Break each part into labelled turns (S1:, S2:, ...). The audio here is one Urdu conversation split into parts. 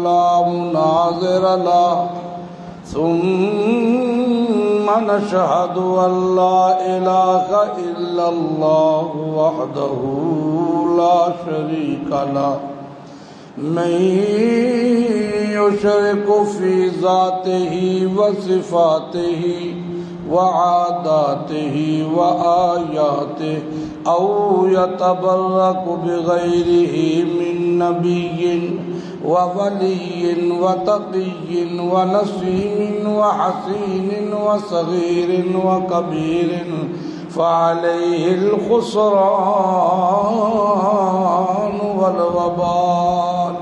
S1: لا مناظر له ثم نشهد أن لا إله إلا الله وحده لا شريك له من يشرك في ذاته وصفاته وعاداته وآياته أو يتبرك بغيره من نبي وولي وتقي ونسيم وحسين وصغير وكبير فعليه الخسران والوبال.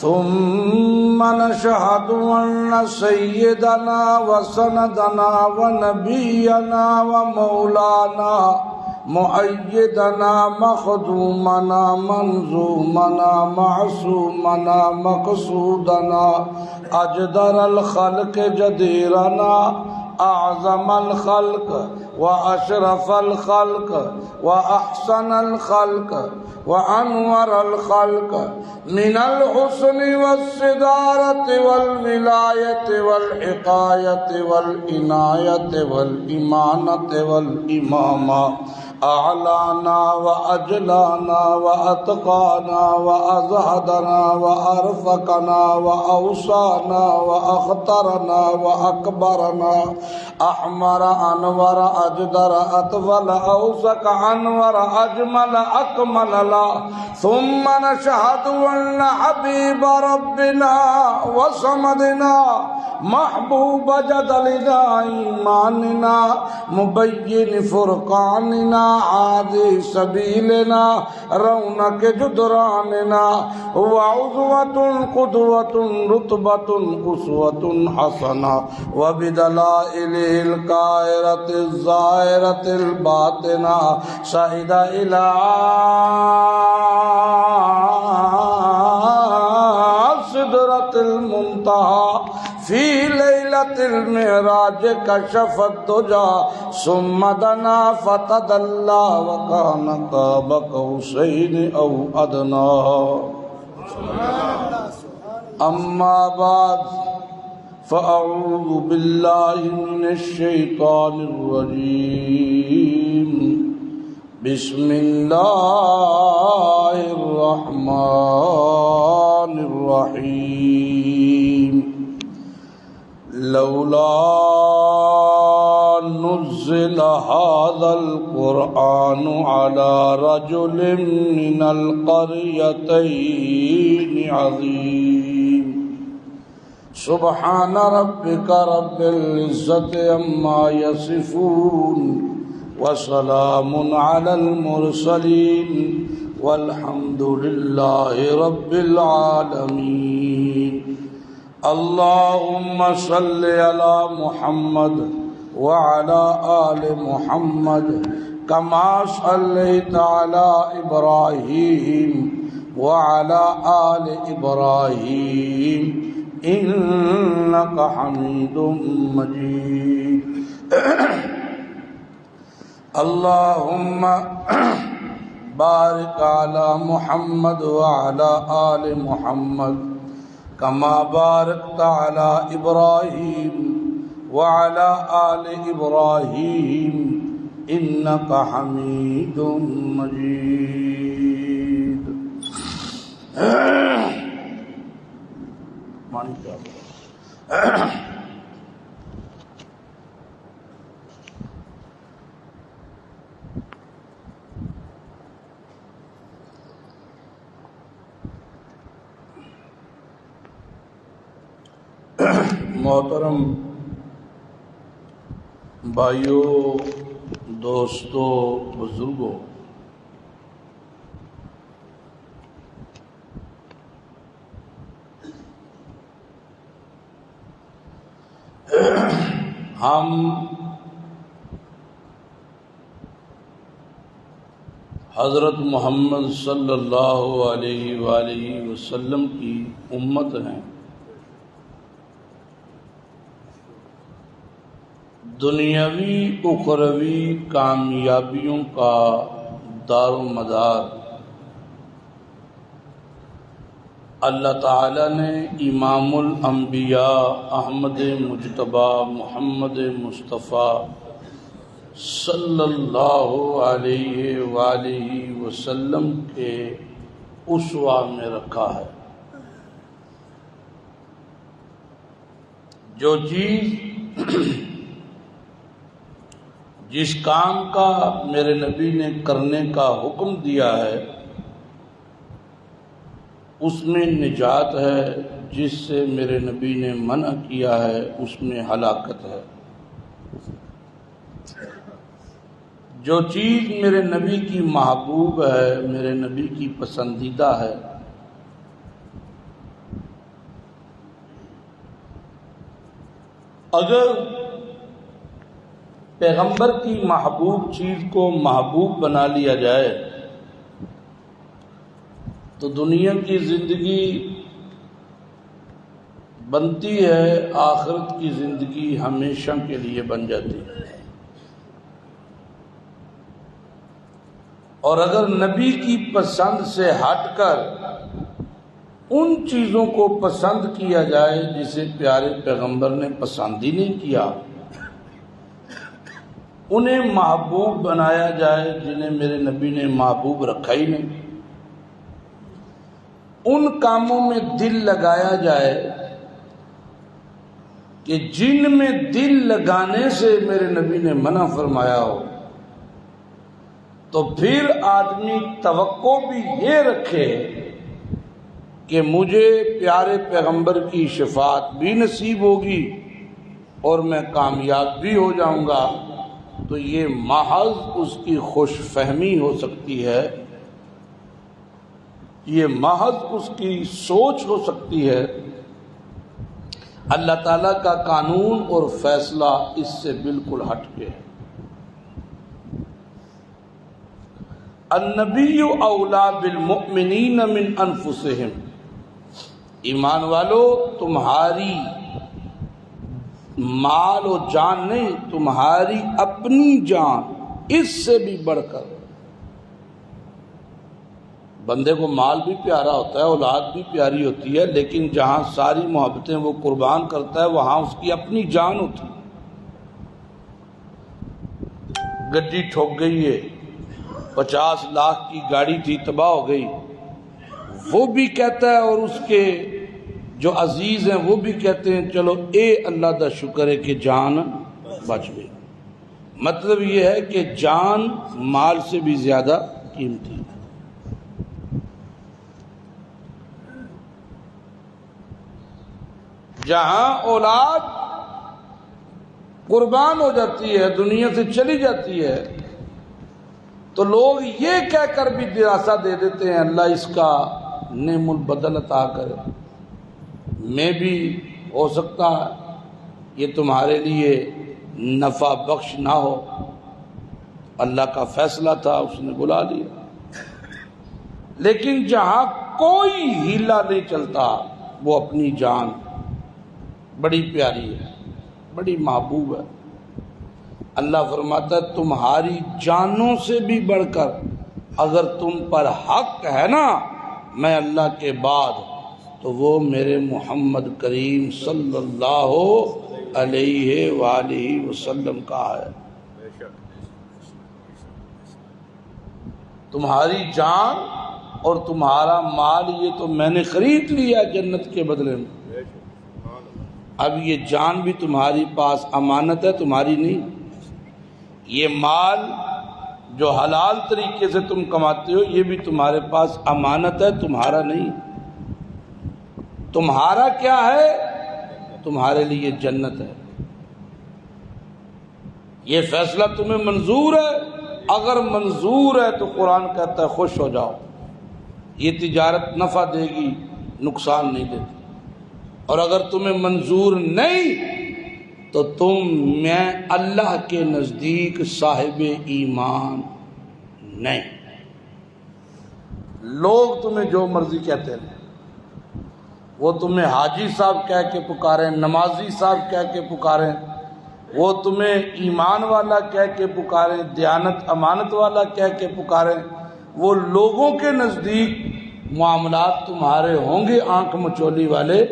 S1: ثم نشهد أن سيدنا وسندنا ونبينا ومولانا مؤيدنا مخدومنا منظومنا معصومنا مقصودنا أجدر الخلق جديرنا أعظم الخلق وأشرف الخلق وأحسن الخلق وأنور الخلق من الحسن والصدارة والولاية والحقاية والعناية والإمانة والإمامة أعلانا وأجلانا وأتقانا وأزهدنا وأرفقنا وأوصانا وأخطرنا وأكبرنا أحمر أنور أجدر أطول أوسك أنور أجمل أكمل لا. ثم نشهد أن حبيب ربنا وصمدنا محبوب جدلنا إيماننا مبين فرقاننا عادي سبيلنا رونق جدراننا وعضوة قدوة رتبة أسوة حسنة وبدلائله الكائرة الظاهرة الباطنة شهد إلى سدرة المنتهى في ليلة المعراج كشف الدجى ثم دنا فتدلى وكان قاب قوسين أو أدنى. أما بعد فأعوذ بالله من الشيطان الرجيم. بسم الله الرحمن الرحيم. لولا نزل هذا القرآن على رجل من القريتين عظيم. سبحان ربك رب العزة عما يصفون وسلام على المرسلين والحمد لله رب العالمين. اللهم صل على محمد وعلى آل محمد كما صليت على إبراهيم وعلى آل إبراهيم إنك حميد مجيد. اللهم بارك على محمد وعلى آل محمد كما باركت على إبراهيم وعلى آل إبراهيم إنك حميد مجيد. محترم بھائیوں، دوستوں، بزرگوں، ہم حضرت محمد صلی اللہ علیہ وآلہ وسلم کی امت ہیں. دنیاوی اخروی کامیابیوں کا دار و مدار اللہ تعالیٰ نے امام الانبیاء احمد مجتبی محمد مصطفیٰ صلی اللہ علیہ وآلہ وسلم کے اسوہ میں رکھا ہے۔ جو چیز جس کام کا میرے نبی نے کرنے کا حکم دیا ہے اس میں نجات ہے، جس سے میرے نبی نے منع کیا ہے اس میں ہلاکت ہے۔ جو چیز میرے نبی کی محبوب ہے، میرے نبی کی پسندیدہ ہے، اگر پیغمبر کی محبوب چیز کو محبوب بنا لیا جائے تو دنیا کی زندگی بنتی ہے، آخرت کی زندگی ہمیشہ کے لیے بن جاتی ہے۔ اور اگر نبی کی پسند سے ہٹ کر ان چیزوں کو پسند کیا جائے جسے پیارے پیغمبر نے پسند ہی نہیں کیا، انہیں محبوب بنایا جائے جنہیں میرے نبی نے محبوب رکھا ہی نہیں، ان کاموں میں دل لگایا جائے کہ جن میں دل لگانے سے میرے نبی نے منع فرمایا ہو، تو پھر آدمی توقع بھی یہ رکھے کہ مجھے پیارے پیغمبر کی شفاعت بھی نصیب ہوگی اور میں کامیاب بھی ہو جاؤں گا، تو یہ محض اس کی خوش فہمی ہو سکتی ہے، یہ محض اس کی سوچ ہو سکتی ہے۔ اللہ تعالیٰ کا قانون اور فیصلہ اس سے بالکل ہٹ کے ہے۔ النبی اولا بالمؤمنین من انفسہم، ایمان والو تمہاری مال و جان نہیں، تمہاری اپنی جان اس سے بھی بڑھ کر۔ بندے کو مال بھی پیارا ہوتا ہے، اولاد بھی پیاری ہوتی ہے، لیکن جہاں ساری محبتیں وہ قربان کرتا ہے وہاں اس کی اپنی جان ہوتی ہے۔ گڈی ٹھوک گئی ہے، 50 لاکھ کی گاڑی تھی، تباہ ہو گئی، وہ بھی کہتا ہے اور اس کے جو عزیز ہیں وہ بھی کہتے ہیں چلو اے اللہ دا شکر ہے کہ جان بچ گئی۔ مطلب یہ ہے کہ جان مال سے بھی زیادہ قیمتی ہے۔ جہاں اولاد قربان ہو جاتی ہے، دنیا سے چلی جاتی ہے، تو لوگ یہ کہہ کر بھی دلاسا دے دیتے ہیں اللہ اس کا نعم البدل عطا کرے، میں بھی ہو سکتا ہے یہ تمہارے لیے نفع بخش نہ ہو، اللہ کا فیصلہ تھا اس نے بلا لیا۔ لیکن جہاں کوئی ہیلا نہیں چلتا وہ اپنی جان بڑی پیاری ہے، بڑی محبوب ہے۔ اللہ فرماتا ہے تمہاری جانوں سے بھی بڑھ کر اگر تم پر حق ہے نا میں اللہ کے بعد، تو وہ میرے محمد کریم صلی اللہ علیہ وآلہ وسلم کا ہے۔ تمہاری جان اور تمہارا مال یہ تو میں نے خرید لیا جنت کے بدلے میں، اب یہ جان بھی تمہاری پاس امانت ہے، تمہاری نہیں۔ یہ مال جو حلال طریقے سے تم کماتے ہو یہ بھی تمہارے پاس امانت ہے، تمہارا نہیں۔ تمہارا کیا ہے؟ تمہارے لیے جنت ہے۔ یہ فیصلہ تمہیں منظور ہے؟ اگر منظور ہے تو قرآن کہتا ہے خوش ہو جاؤ، یہ تجارت نفع دے گی، نقصان نہیں دیتی۔ اور اگر تمہیں منظور نہیں تو میں اللہ کے نزدیک صاحب ایمان نہیں۔ لوگ تمہیں جو مرضی کہتے ہیں، وہ تمہیں حاجی صاحب کہہ کے پکاریں، نمازی صاحب کہہ کے پکاریں، وہ تمہیں ایمان والا کہہ کے پکاریں، دیانت امانت والا کہہ کے پکاریں، وہ لوگوں کے نزدیک معاملات تمہارے ہوں گے آنکھ مچولی والے،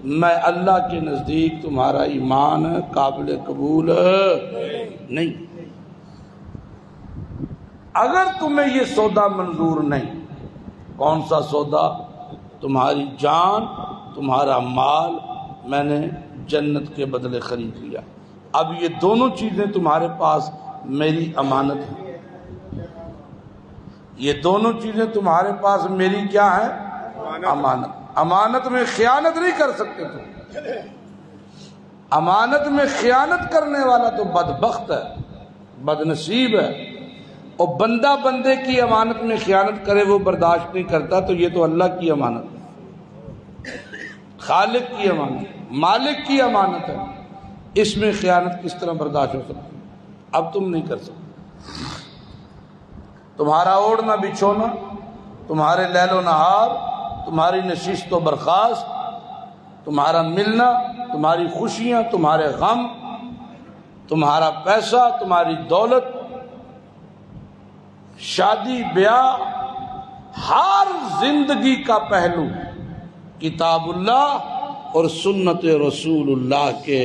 S1: میں اللہ کے نزدیک تمہارا ایمان قابل قبول نہیں۔ اگر تمہیں یہ سودا منظور نہیں، کون سا سودا؟ تمہاری جان، تمہارا مال میں نے جنت کے بدلے خرید لیا، اب یہ دونوں چیزیں تمہارے پاس میری امانت ہیں، یہ دونوں چیزیں تمہارے پاس میری کیا ہے؟ امانت۔ امانت میں خیانت نہیں کر سکتے تم، امانت میں خیانت کرنے والا تو بدبخت ہے، بد نصیب ہے، اور بندہ بندے کی امانت میں خیانت کرے وہ برداشت نہیں کرتا، تو یہ تو اللہ کی امانت ہے، خالق کی امانت، مالک کی امانت ہے، اس میں خیانت کس طرح برداشت ہو سکتی؟ اب تم نہیں کر سکتے۔ تمہارا اوڑھنا بچھونا، تمہارے لیل و نہار، تمہاری نشست و برخاست، تمہارا ملنا، تمہاری خوشیاں، تمہارے غم، تمہارا پیسہ، تمہاری دولت، شادی بیاہ، ہر زندگی کا پہلو کتاب اللہ اور سنت رسول اللہ کے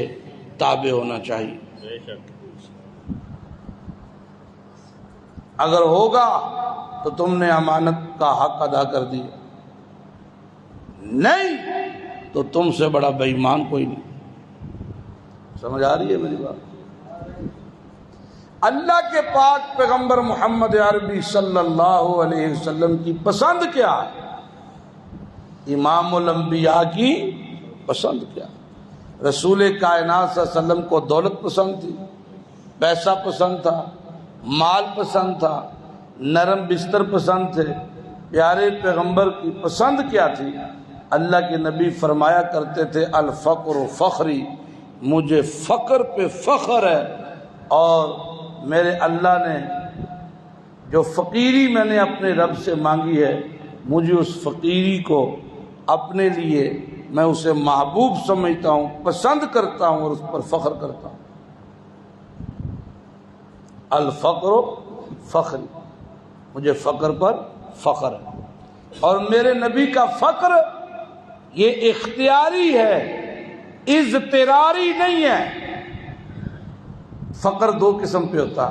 S1: تابع ہونا چاہیے۔ اگر ہوگا تو تم نے امانت کا حق ادا کر دیا، نہیں تو تم سے بڑا بے ایمان کوئی نہیں۔ سمجھ آ رہی ہے میری بات؟ اللہ کے پاک پیغمبر محمد عربی صلی اللہ علیہ وسلم کی پسند کیا ہے؟ امام الانبیاء کی پسند کیا ہے؟ رسول کائنات صلی اللہ علیہ وسلم کو دولت پسند تھی، پیسہ پسند تھا، مال پسند تھا، نرم بستر پسند تھے۔ پیارے پیغمبر کی پسند کیا تھی؟ اللہ کے نبی فرمایا کرتے تھے الفقر فخری، مجھے فقر پہ فخر ہے، اور میرے اللہ نے جو فقیری میں نے اپنے رب سے مانگی ہے، مجھے اس فقیری کو اپنے لیے میں اسے محبوب سمجھتا ہوں، پسند کرتا ہوں اور اس پر فخر کرتا ہوں۔ الفقر فخری، مجھے فقر پر فخر ہے، اور میرے نبی کا فقر یہ اختیاری ہے، اضطراری نہیں ہے۔ فقر دو قسم پہ ہوتا،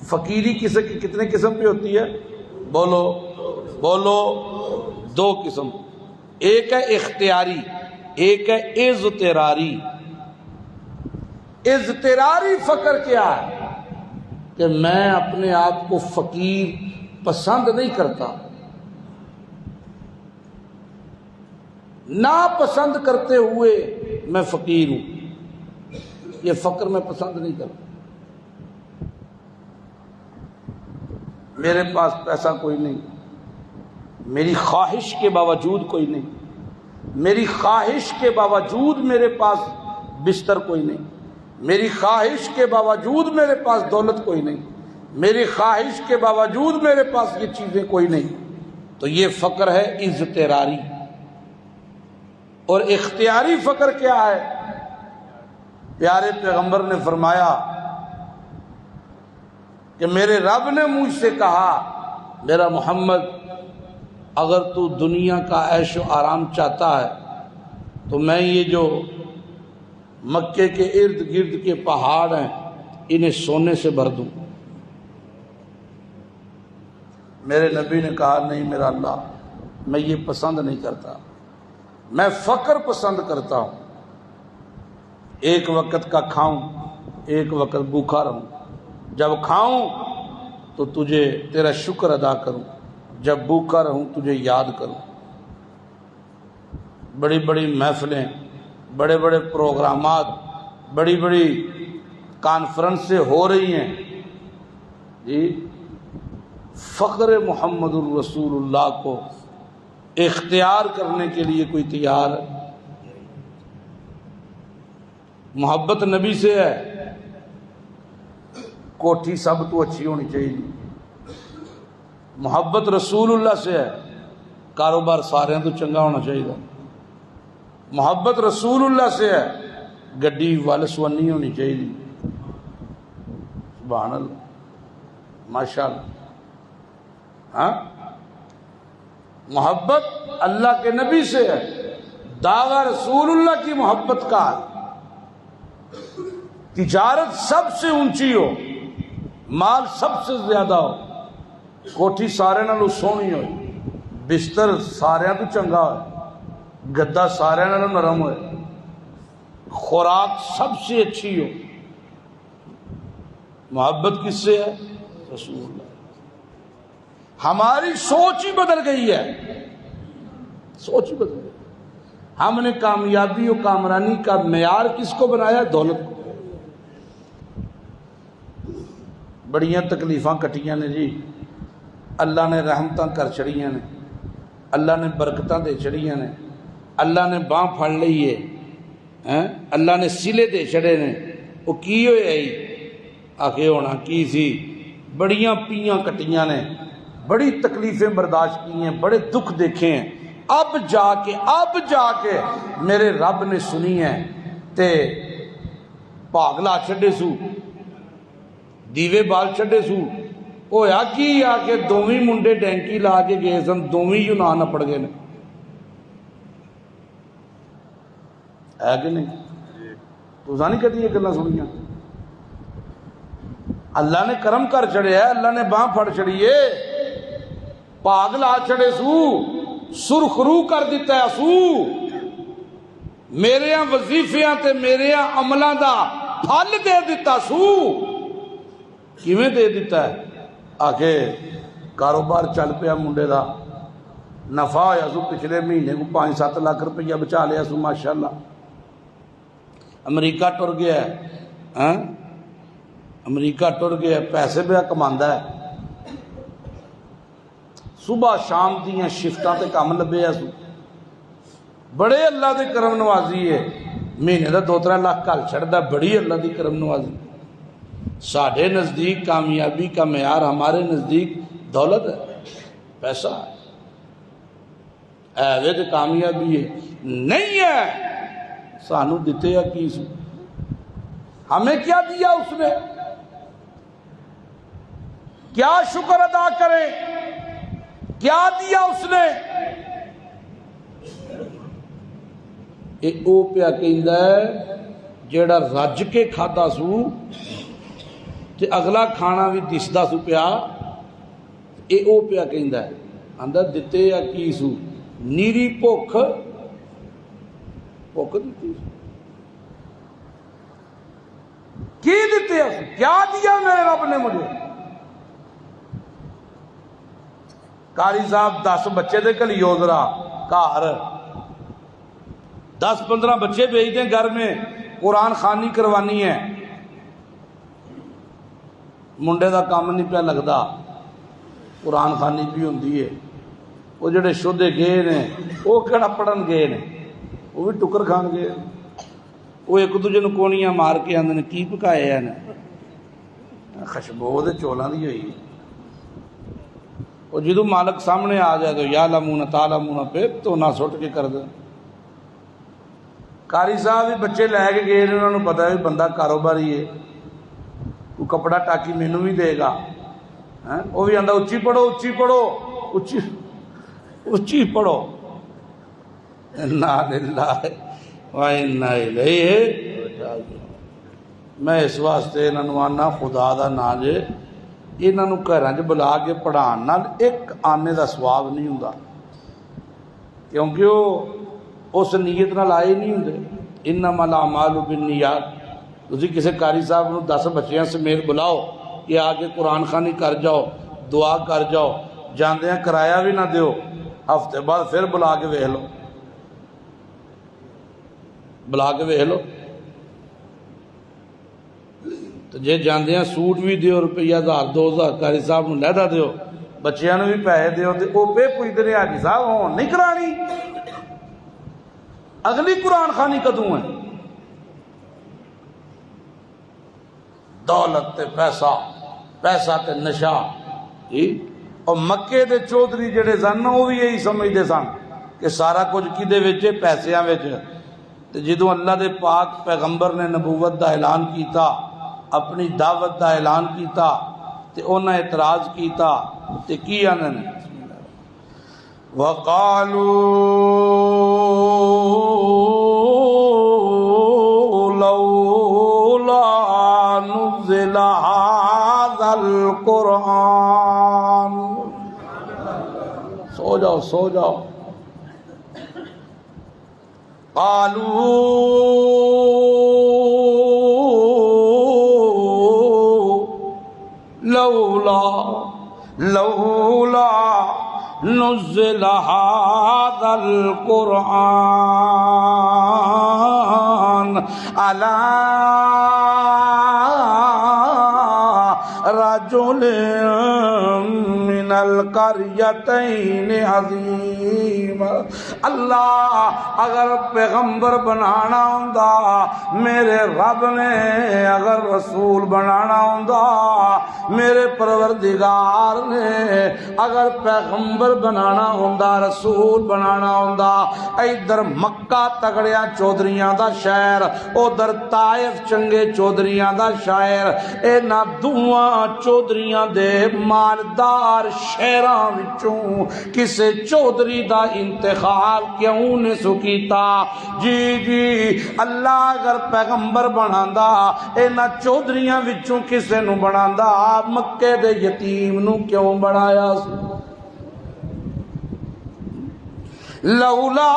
S1: فقیری کتنے قسم پہ ہوتی ہے؟ بولو بولو، دو قسم، ایک ہے اختیاری، ایک ہے اضطراری۔ اضطراری فقر کیا ہے؟ کہ میں اپنے آپ کو فقیر پسند نہیں کرتا، ناپسند کرتے ہوئے میں فقیر ہوں، یہ فقر میں پسند نہیں کرتا۔ میرے پاس پیسہ کوئی نہیں، میری خواہش کے باوجود کوئی نہیں، میری خواہش کے باوجود میرے پاس بستر کوئی نہیں، میری خواہش کے باوجود میرے پاس دولت کوئی نہیں، میری خواہش کے باوجود میرے پاس یہ چیزیں کوئی نہیں، تو یہ فقر ہے اضطراری۔ اور اختیاری فقر کیا ہے؟ پیارے پیغمبر نے فرمایا کہ میرے رب نے مجھ سے کہا، میرا محمد اگر تو دنیا کا عیش و آرام چاہتا ہے تو میں یہ جو مکے کے ارد گرد کے پہاڑ ہیں انہیں سونے سے بھر دوں۔ میرے نبی نے کہا نہیں میرا اللہ، میں یہ پسند نہیں کرتا، میں فقر پسند کرتا ہوں، ایک وقت کا کھاؤں ایک وقت بھوکا رہوں، جب کھاؤں تو تجھے تیرا شکر ادا کروں، جب بھوکا رہوں تجھے یاد کروں۔ بڑی بڑی محفلیں، بڑے بڑے پروگرامات، بڑی بڑی کانفرنسیں ہو رہی ہیں جی، فخر محمد الرسول اللہ کو اختیار کرنے کے لیے کوئی تیار ہے؟ محبت نبی سے ہے، کوٹھی سب تو اچھی ہونی چاہیے، محبت رسول اللہ سے ہے، کاروبار سارے تو چنگا ہونا چاہیے، محبت رسول اللہ سے ہے، گڈی وال سونی ہونی چاہیے، سبحان اللہ، ماشاء اللہ۔ ہاں محبت اللہ کے نبی سے ہے، دعویٰ رسول اللہ کی محبت کا ہے۔ تجارت سب سے اونچی ہو، مال سب سے زیادہ ہو، کوٹھی سارے نالوں سونی ہو، بستر سارے تو چنگا ہو، گدا سارے نالوں نرم ہوئے، خوراک سب سے اچھی ہو۔ محبت کس سے ہے؟ رسول اللہ۔ ہماری سوچ ہی بدل گئی ہے، سوچ ہی بدل گئی۔ ہم نے کامیابی و کامرانی کا معیار کس کو بنایا؟ دولت کو۔ بڑیاں تکلیفاں کٹیاں نے جی، اللہ نے رحمتاں کر چڑیاں نے، اللہ نے برکتاں دے چڑیاں نے، اللہ نے باں پھڑ لئی ہے، اللہ نے سلے دے چڑے نے۔ وہ کی ہوئے آئی آکے ہونا کی سی، بڑیاں پیاں کٹیاں نے، بڑی تکلیفیں برداشت کی ہیں، بڑے دکھ دیکھے ہیں، اب جا کے میرے رب نے سنی ہے تے پاگلا چھڑے سو، دیوے بال چھڑے سو۔ ہویا کی آ کے دوویں منڈے ڈینکی لا کے گئے سن، دوویں یونان اپڑ گئے نے، ہے کہ نہیں؟ تو نہیں کہتی یہ گلاں سنیاں؟ اللہ نے کرم کر چڑھے ہے، اللہ نے باں پھڑ چڑھیے، پاگلا چھڑے سو، سرخرو کر دیتا ہے سو، میرے وظیفیاں تے میرے عملاں دا پھل دے دیتا سو۔ کیویں دے دیتا ہے؟ آکے کاروبار چل پیا منڈے دا، نفع ہویا سو، پچھلے مہینے کو 5-7 لاکھ روپیہ بچا لیا سو، ماشاءاللہ۔ امریکہ ٹر گیا ہے، امریکہ ٹر گیا، پیسے پہ کماندا ہے، صبح شام دیاں شفٹاں تے کام لبے سو، بڑے اللہ دی کرم نوازی ہے، مہینے دا 2-3 لاکھ گھل چھڑدا، بڑی اللہ دی کرم نوازی۔ ساڈے نزدیک کامیابی کا معیار ہمارے نزدیک دولت ہے، پیسہ ہے، تو کامیابی ہے نہیں ہے۔ سانو دیتے یا کی سو، ہمیں کیا دیا اس نے؟ کیا شکر ادا کریں؟ کیا دیا اس نے؟ او پیا کہندا ہے جیڑا رج کے کھادا سو تے اگلا کھانا بھی دسدا سو پیا، او پیا کہندا ہے، آندا دتے یا کی سو؟ نیری بھوک دتی سو، کی دیتے ہیں؟ کیا دیا میرے رب نے مجھے؟ قاری صاحب 10 بچے دے کلیو ذرا گھر، 10-15 بچے بھیج دیں گھر میں، قرآن خوانی کروانی ہے، منڈے دا کام نہیں پیا لگتا، قرآن خوانی بھی ہوندی ہے۔ وہ جڑے شدے گئے نے وہ کہڑا پڑھن گئے نے، وہ بھی ٹکر کھان گئے، وہ ایک دوجے نوں کونیاں مار کے آندے نے کی پکائے ہیں، خشبو دے چولاں دی ہوئی۔ وہ جدو مالک سامنے آ جائے تو یا لمون تالمون پہ تو نہ سٹ کے کر دیں۔ قاری صاحب بھی بچے لے کے گئے، انہوں نے پتا ہے بندہ کاروباری ہے، کوئی کپڑا ٹاکی مینوں بھی دے گا، وہ بھی آندا اچھی پڑھو اچھی پڑھو اچھی پڑھو۔ انا للہ و انا الیہ راجعون۔ میں اس واسطے انہاں نوں آنا خدا دا نام جے، انہاں نوں گھراں وچ بلا کے پڑھان نال ایک آنے دا ثواب نہیں ہوندا، کیونکہ وہ اس نیت نال آئے نہیں ہوندے۔ انما الاعمال بالنیات۔ تسی کسی قاری صاحب نوں 10 بچیاں سمیت بلاؤ کہ آ کے قرآن خوانی کر جاؤ، دعا کر جاؤ، جاندیاں کرایہ بھی نہ دیو، ہفتے بعد پھر بلا کے ویکھ لو، بلا کے ویکھ لو، تو جے جاندیاں سوٹ بھی دیو، روپیہ 1000-2000 قاری صاحب نوں لہدا دیو، بچیاں نوں بھی پیسے دیو، تے او پہ پوچھدے نے حاجی صاحب ہون نہیں کرانی، اگلی قرآن خوانی کدوں ہے؟ دولت تے پیسہ تے نشہ۔ اور مکے دے چودھری جڑے سن وہ بھی یہی سمجھتے سن کہ سارا کچھ کدے وچ پیسیاں وچ۔ تے جدوں اللہ دے پاک پیغمبر نے نبوت دا اعلان کیتا، اپنی دعوت دا اعلان کیتا، تے انہاں اعتراض کیتا تے کی آندے نے وقالوا لولا نزل هذا القرآن. سو جاؤ سو جاؤ. لولا نزل هذا القرآن على رجل من القریتین عظیم. اللہ اگر پیغمبر بنانا ہوندا، میرے رب نے اگر رسول بنانا ہوندا، میرے پروردگار نے اگر پیغمبر بنانا ہوندا، رسول بنانا ہوندا، ادھر مکہ تگڑیاں چودھریاں دا شہر، ادھر طائف چنگے چودھریاں دا شہر، اینا دوواں چودھریاں دے مالدار شہراں وچوں کسے چودھری دا انتخاب کیوں نے سکیتا؟ جی جی اللہ اگر پیغمبر بناندا اینا چودھریاں وچوں کسے نو بناندا، مکے دے یتیم نو کیوں بنایا سی؟ لولا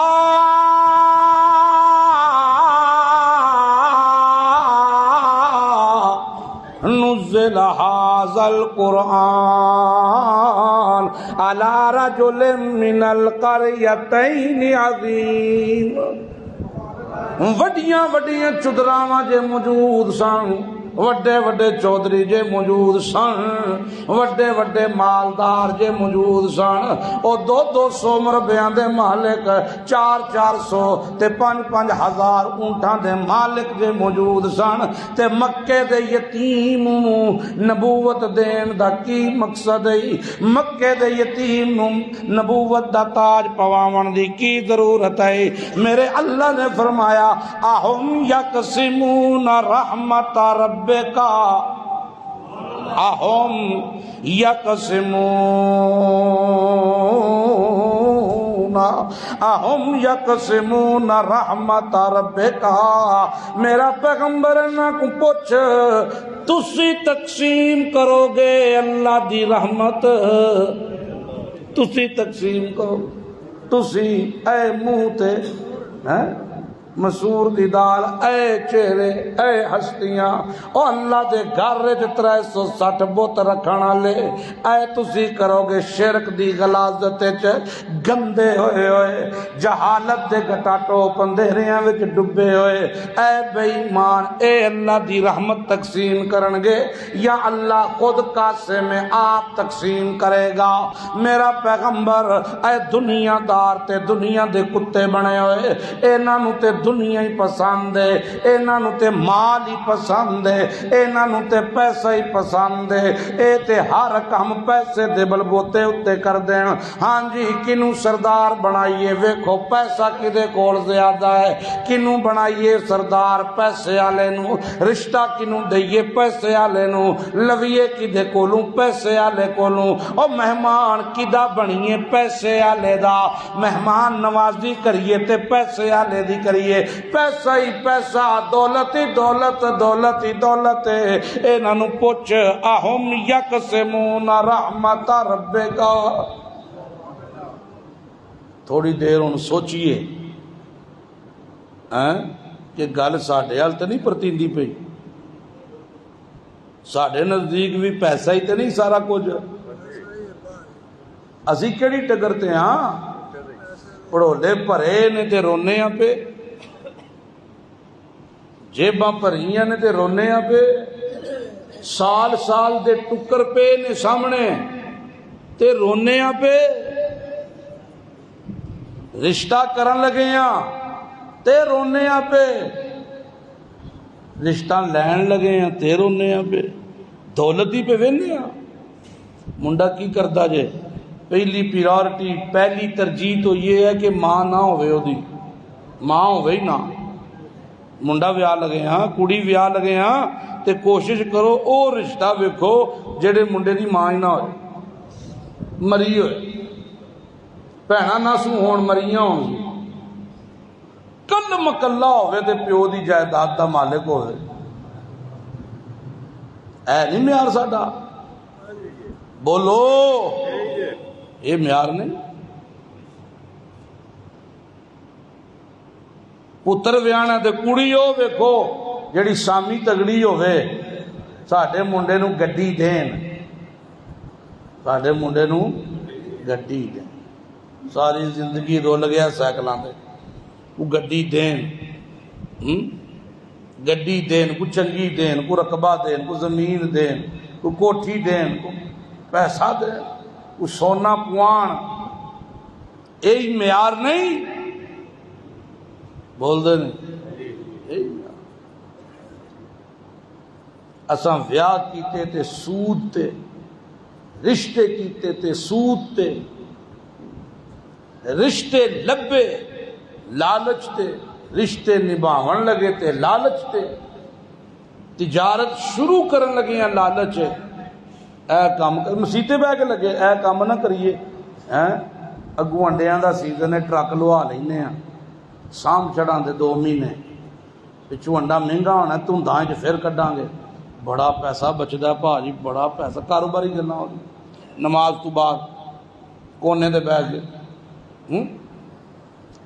S1: نزل هذا القرآن على رجل من القريتين عظيم. وڈیاں وڈیاں چدراواں جے موجود سن، وڈے وڈے چودھری جے موجود سن، وڈے وڈے مالدار جے موجود سن، او 200 مربیاں دے مالک، 400 تے 5,000 اونٹاں دے مالک جے موجود سن. تے مکے دے یتیم نوں نبوت دین دا کی مقصد ہے؟ مکے دے یتیم نوں نبوت دا تاج پواون دی کی ضرورت ہے؟ میرے اللہ نے فرمایا اہم یقسمون رحمت ربک، اہم یقسمون رحمت ربک. میرا پیغمبر نہ کو پوچھ تسی تقسیم کرو گے اللہ دی رحمت؟ تسی تقسیم کرو؟ تسی اے منہ تے مسور دی دال، اے چہرے، اے ہستیاں، او اللہ دے گھر وچ 360 بت رکھن والے، اے تسی کرو گے شرک دی غلاظت وچ گندے ہوئے ہوئے، جہالت دے گٹاٹو پندھیریاں وچ ڈبے ہوئے، اے بے ایمان، اے اللہ دی رحمت تقسیم کرن گے یا اللہ خود کاسے میں آپ تقسیم کرے گا؟ میرا پیغمبر اے دنیا دار تے دنیا دے کتے بنے ہوئے، انہاں نوں تے دنیا ہی پسند ہے، انہاں نوں تے مال ہی پسند ہے، انہاں نوں تے پیسہ ہی پسند ہے، اے تے ہر کام پیسے دے بلبوتے اتے کر دین. ہاں جی کنوں سردار بنائیے، ویکھو پیسہ کدے کول زیادہ ہے، کنوں بنائیے سردار پیسے والے نوں، رشتہ کنوں دئیے پیسے والے نوں، لویے کدے کولوں پیسے والے کولوں، او مہمان کدا بنیے پیسے والے دا، مہمان نوازی کریے تے پیسے والے دی کریے. پیسہ ہی پیسہ، دولت ہی دولت، دولت ہی دولت. انہاں نوں پوچھ اہم یقسمون رحمت ربک. تھوڑی دیر ہن سوچئے کہ گل ساڈے حال تے نہیں پرتیندی پئی؟ ساڈے نزدیک بھی پیسہ ہی تے نہیں سارا کچھ؟ اسی کیڑی ٹگرتے ہاں؟ پڑھولے بھرے نے تے رونے ہاں پہ، جیباں بھریاں نے تے رونے ہاں پہ، سال سال دے ٹکر پہ نے سامنے تے رونے ہاں پہ، رشتہ کرن لگے ہاں تے رونے ہاں پہ، رشتہ لین لگے ہاں تے رونے ہاں پہ، دولت ہی پہ ویندے ہاں. منڈا کی کردا جے؟ پہلی پریورٹی، پہلی ترجیح تو یہ ہے کہ ماں نہ ہوئے، ہو دی ماں ہوئے ہی نہ. منڈا ویاہ لگے ہاں، کڑی ویاہ لگے ہاں تے کوشش کرو او رشتہ ویکھو جڑے منڈے دی ماں ہی نہ ہوئے، مری ہوئے. بھੈਣਾਂ ناسو ہون مریاں ہون کل مکلا ہوئے تے پیو دی جائیداد دا مالک ہوئے اے نہیں معیار ساڈا بولو یہ معیار نہیں پتر ویانا تے کڑی ہو ویکھو جڑی سامی تگڑی ہوئے ساڈے منڈے نو گڈی دین ساڈے منڈے نو گڈی دین ساری زندگی رول گیا سائیکلاں دے کو گڈی دین گڈی دین کو چنگی دین کو رقبہ دین کو زمین دین کو کوٹھی دین کو پیسہ دین کو سونا پوان یہی معیار نہیں بول دے نہیں اساں ویاہ کیتے تے سود تے رشتے کیتے تے سود تے رشتے لبے لالچ تے رشتے نبھاون لگے تے لالچ تے تجارت شروع کرن لگے ہیں لالچ اے کام مسیتے بہ کے لگے اے کام نہ کریے اگوں انڈیاں دا سیزن ہے ٹرک لوا لینے ہیں سام چڑھاں دے 2 مہینے پچھو انڈا مہنگا ہونا دھنداں وچ پھر کڈاں گے بڑا پیسہ بچدا بھا جی بڑا پیسہ کاروباری گلاں ہو نماز تو بعد کونے تے بیٹھ کے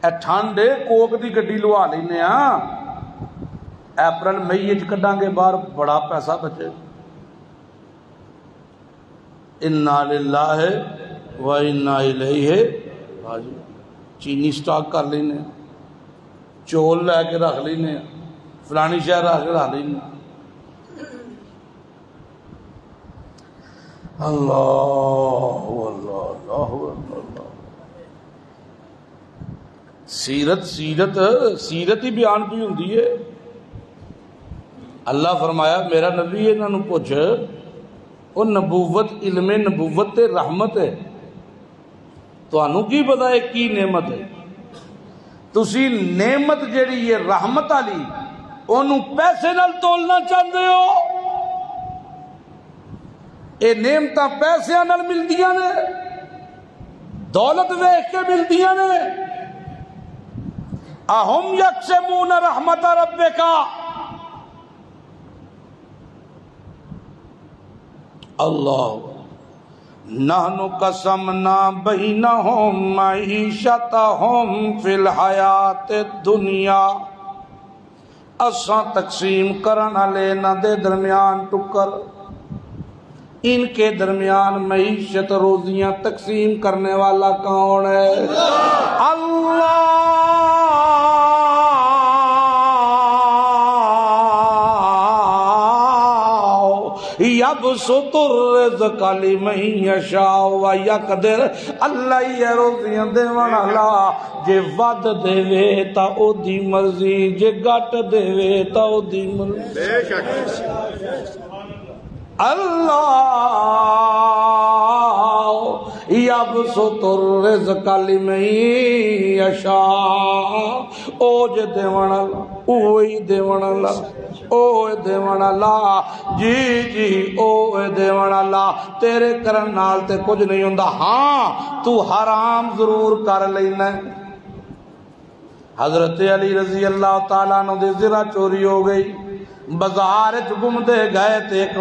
S1: اے ٹھنڈ کوک دی گڈی لوا لینے ہاں اپریل مئی وچ کڈاں گے باہر بڑا پیسہ بچے انا للہ و انا الیہ راجعون چینی سٹاک کر لینے چول لے کے رکھ لینے فلانی شہر رکھ کے رکھ لینے اللہ اللہ اللہ اللہ سیرت ہی بیان بھی ہوندی ہے اللہ فرمایا میرا نبی انہاں نوں پوچھ وہ نبوت علم نبوت تے رحمت ہے تانوں کی پتہ ہے کی نعمت ہے تسی نعمت جیڑی ہے رحمت والی اونوں پیسے نال تولنا چاہندے ہو اے نعمتاں پیسیاں نال ملدیاں نے دولت ویکھ کے ملدیاں نے اہم یقسمون رحمت ربک اللہ نحن قسمنا بینہم معیشتہم فی الحیات الدنیا اساں تقسیم کرن والے نہ دے درمیان ٹکر ان کے درمیان معیشت روزیاں تقسیم کرنے والا کون ہے اللہ یبسط الرزق لمن یشاء ویقدر اللہ یہ روزیاں دیون والا جے ود دے تا او دی مرضی جے گھٹ دے تا او دی مرضی بے شک اللہ یبسط الرزق لمن یشاء او جے دیون والا اوہی دیون والا اوے دیوان اللہ جی اوے دیوان اللہ تیرے کرن نال تے کچھ نہیں ہوندا ہاں تو حرام ضرور کر لینا حضرت علی رضی اللہ تعالیٰ عنہ دی زرہ چوری ہو گئی بازار وچ گھومدے گئے تے ایک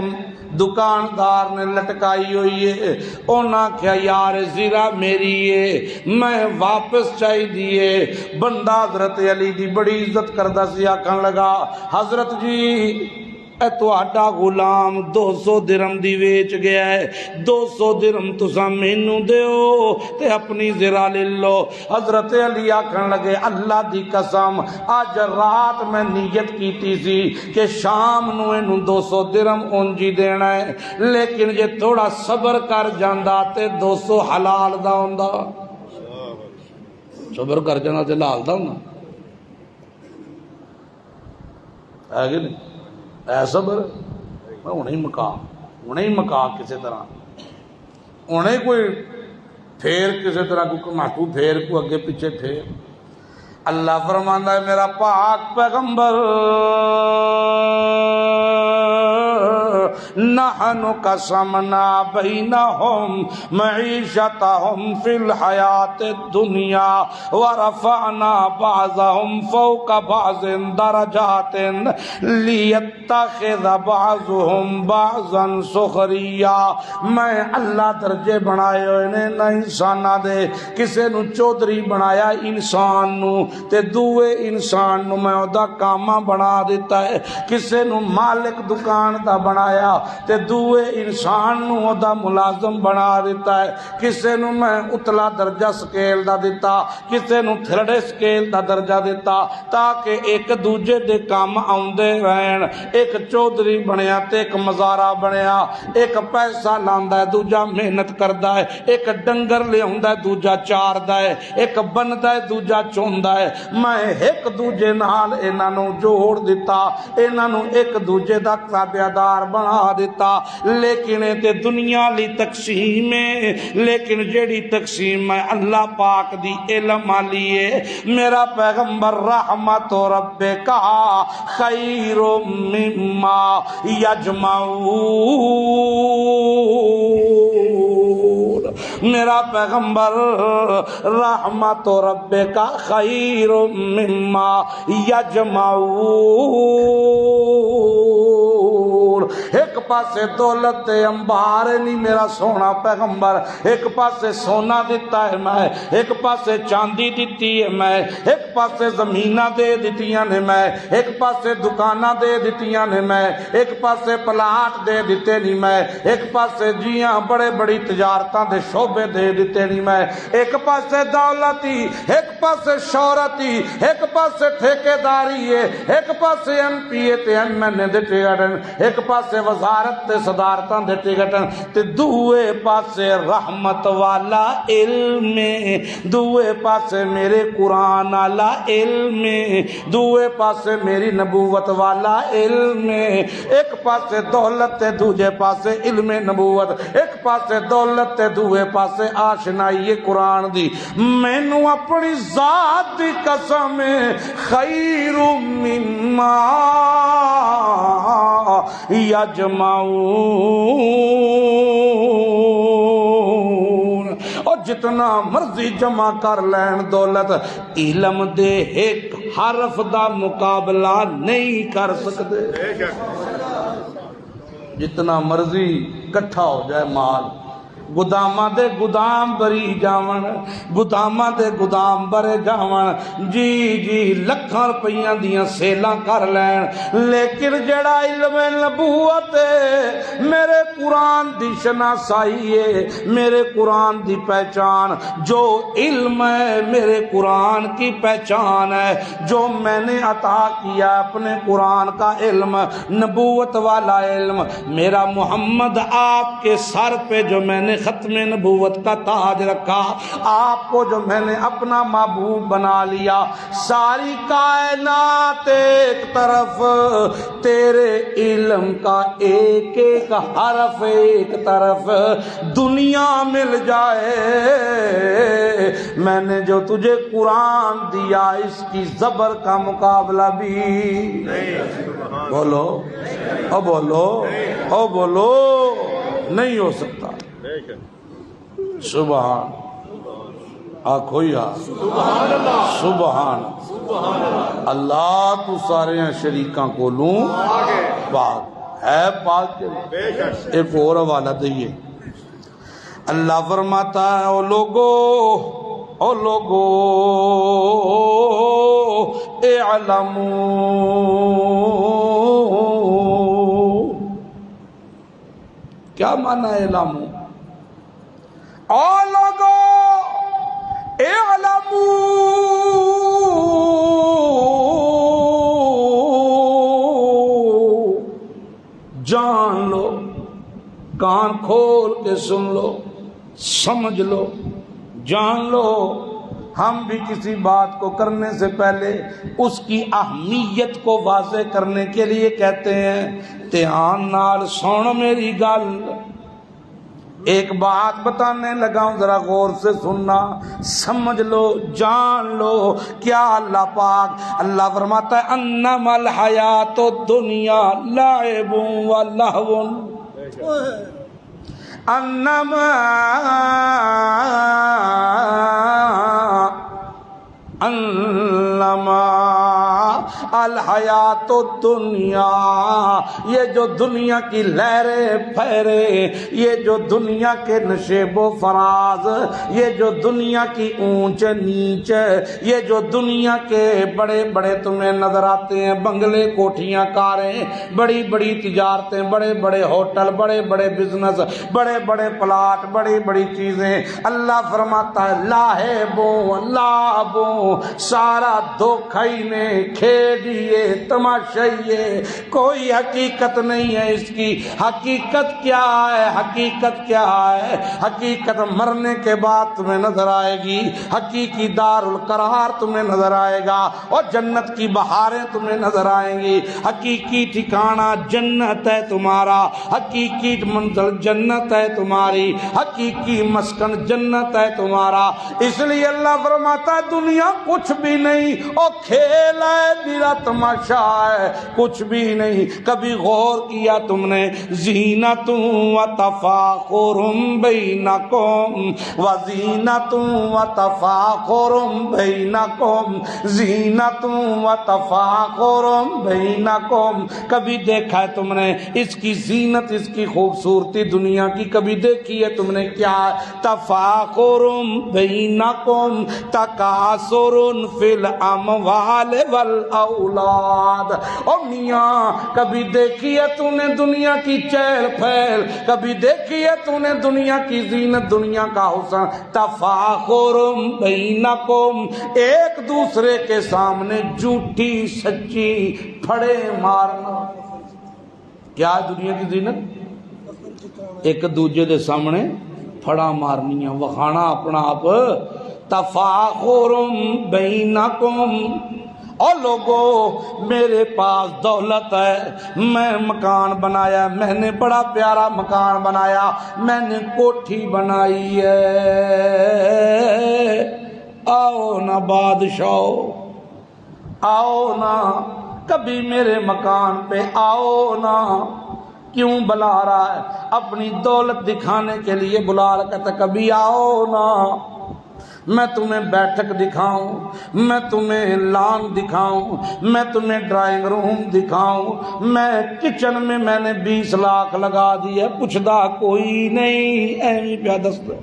S1: دکاندار نے لٹکائی ہوئی ہے اونا کیا یار زیرہ میری ہے میں واپس چاہی دیئے بندہ حضرت علی دی بڑی عزت کردہ سی آکھن لگا حضرت جی اے تو آٹا غلام 200 درہم دی ویچ گیا ہے 200 درہم تسا مینوں دیو تے اپنی زرہ لے لو حضرت علی آکھن لگے اللہ دی قسم آج رات میں نیت کیتی سی کہ شام نو اینوں 200 درہم اونجی دینا ہے لیکن جے تھوڑا صبر کر جاندا تے 200 حلال دا ہوندا صبر کر جانا تے حلال دا ہوندا ہے کہ نہیں ایسا بر انہیں مکا کسی طرح انہیں کوئی پھیر کسی طرح کوئی محکو پھیر کوئی اگے پیچھے پھیر اللہ فرماندہ ہے میرا پاک پیغمبر نحن نحن قسمنا بینہم معیشتہم فی الحیات الدنیا ورفعنا بعضهم فوق بعض درجات لیتخذ بعضهم بعضا سخریا۔ میں اللہ درجے بنائے ہوئے نے نہ انسانہ دے، کسے نو چودھری بنایا انسان نو تے دوے انسان نو میں دا کاما بنا دیتا ہے، کسے نو مالک دکان دا بنایا تے دوے انسان نو دا ملازم بنا دیتا ہے، کسے نو میں اتلا درجہ سکیل دا دیتا، کسے نو تھرڈے سکیل دا درجہ دیتا، تاکہ ایک دوجے دے کام آؤندے رہن۔ ایک چودھری بنیا تے ایک مزارہ بنیا، ایک پیسہ لاندا ہے دوجا محنت کردا ہے، ایک ڈنگر لے ہوندا ہے دوجا چاردا ہے، ایک بندا ہے دوجا چوندا ہے۔ میں ایک دوجے نال انہاں نو جوڑ دیتا، انہاں نو ایک دوجے دا تابعدار بنا دیتا، لیکن تے دنیا لی تقسیم ہے، لیکن جیڑی تقسیم ہے اللہ پاک دی علم والی ہے۔ میرا پیغمبر رحمت ربک خیر مما یجمعون، میرا پیغمبر رحمت ربک خیر مما یجمعون۔ ایک پاسے دولت انبار نہیں میرا سونا پیغمبر، ایک پاسے سونا دیتا ہے میں، ایک پاسے چاندی دیتی ہے میں، ایک پاسے زمینہ دے دیتیاں نے میں، ایک پاسے دکانہ دے دیتیاں نے میں، ایک پاسے پلاٹ دے دیتے نہیں میں، ایک پاسے جیاں بڑے بڑی تجارتاں دے شعبے دے دیتے نہیں میں، ایک پاسے دولتی، ایک پاسے شہرتی، ایک پاسے ٹھیکے داری ہے، ایک پاسے ایم پی اے تے ایم این اے دے ٹکٹن، ایک پاسے وزارت تے صدارتاں دے ٹکٹن، تے دوے پاسے رحمت والا علم، دوے پاسے میرے قرآن والا علم، دوے پاسے میری نبوت والا علم، ایک پاسے دولت تے دوجے پاسے علم نبوت، ایک پاسے دولت تے دوے پاسے آشنائی قرآن دی۔ مینوں اپنی ذات دی قسم خیر مما یجمعون، اور جتنا مرضی جمع کر لین دولت، علم دے ایک حرف دا مقابلہ نہیں کر سکتے۔ جتنا مرضی کٹھا ہو جائے مال، گوداماں دے گودام بری جاون، گوداماں دے گودام بھرے جاون، جی جی لکھاں روپیاں دیاں سیلاں کر لین، لیکن جڑا علم نبوت ہے، میرے قرآن دی شناسائی ہے، میرے قرآن دی پہچان، جو علم ہے میرے قرآن کی پہچان ہے، جو میں نے عطا کیا اپنے قرآن کا علم، نبوت والا علم، میرا محمد آپ کے سر پہ جو میں نے ختم نبوت کا تاج رکھا، آپ کو جو میں نے اپنا محبوب بنا لیا، ساری کائنات ایک طرف، تیرے علم کا ایک ایک حرف ایک طرف، دنیا مل جائے، میں نے جو تجھے قرآن دیا اس کی زبر کا مقابلہ بھی بولو او بولو او بولو نہیں ہو سکتا۔ سبحان آخو یا سبحان اللہ، تو سارے شریکاں کو لوں پاک ہے، پاک ایک اور حوالہ دئیے۔ اللہ فرماتا ہے او لوگو اعلموا، کیا معنی ہے اعلموا؟ او لوگو اعلموا، جان لو، کان کھول کے سن لو، سمجھ لو، جان لو۔ ہم بھی کسی بات کو کرنے سے پہلے اس کی اہمیت کو واضح کرنے کے لیے کہتے ہیں دھیان نال سن میری گل، ایک بات بتانے لگا ہوں، ذرا غور سے سننا، سمجھ لو، جان لو۔ کیا اللہ پاک، اللہ فرماتا ہے انما الحیات الدنیا لعب و لہو، انما الحیات الدنیا، یہ جو دنیا کی لہریں پھیرے، یہ جو دنیا کے نشیب و فراز، یہ جو دنیا کی اونچ نیچ، یہ جو دنیا کے بڑے بڑے تمہیں نظر آتے ہیں بنگلے، کوٹھیاں، کاریں، بڑی بڑی تجارتیں، بڑے بڑے ہوٹل، بڑے بڑے بزنس، بڑے بڑے پلاٹ، بڑی بڑی چیزیں، اللہ فرماتا ہے لعبوں سارا دھوکہ ہی نے کھیلیے، تماشائیے، کوئی حقیقت نہیں ہے اس کی۔ حقیقت کیا ہے؟ حقیقت کیا ہے؟ حقیقت مرنے کے بعد تمہیں نظر آئے گی، حقیقی دار القرار تمہیں نظر آئے گا، اور جنت کی بہاریں تمہیں نظر آئیں گی۔ حقیقی ٹھکانہ جنت ہے تمہارا، حقیقی منزل جنت ہے تمہاری، حقیقی مسکن جنت ہے تمہارا۔ اس لیے اللہ فرماتا ہے دنیا کچھ بھی نہیں، اور کھیل ہے، میرا تماشا ہے، کچھ بھی نہیں۔ کبھی غور کیا تم نے؟ زینت و تفاخر بینکم وزینت و تفاخر بینکم، زینت و تفاخر بینکم، کبھی دیکھا ہے تم نے اس کی زینت، اس کی خوبصورتی دنیا کی کبھی دیکھی ہے تم نے؟ کیا ہے؟ تفاخر بینکم تکاثر فی الاموال والاولاد۔ اور میاں کبھی دیکھی ہے تو نے دنیا کی چہل پھیل؟ کبھی دیکھی ہے تو نے دنیا کی زینت، دنیا کا حسن؟ تفاخر بینکم، ایک دوسرے کے سامنے جھوٹی سچی پھڑے مارنا۔ کیا ہے دنیا کی زینت؟ ایک دوجے دے سامنے پھڑا مارنیاں، وکھانا اپنا آپ۔ تفاخر بینکم، اور لوگوں میرے پاس دولت ہے، میں مکان بنایا، میں نے بڑا پیارا مکان بنایا، میں نے کوٹھی بنائی ہے، آؤ نا بادشاہ، آؤ نا کبھی میرے مکان پہ آؤ نا۔ کیوں بلا رہا ہے؟ اپنی دولت دکھانے کے لیے بلا رہا، کہتا کبھی آؤ نا، میں تمہیں بیٹھک دکھاؤں، میں تمہیں لان دکھاؤں، میں تمہیں ڈرائنگ روم دکھاؤں، میں کچن میں میں نے 20 لاکھ لگا دیے، پوچھدا کوئی نہیں، ایویں پیا دسدا،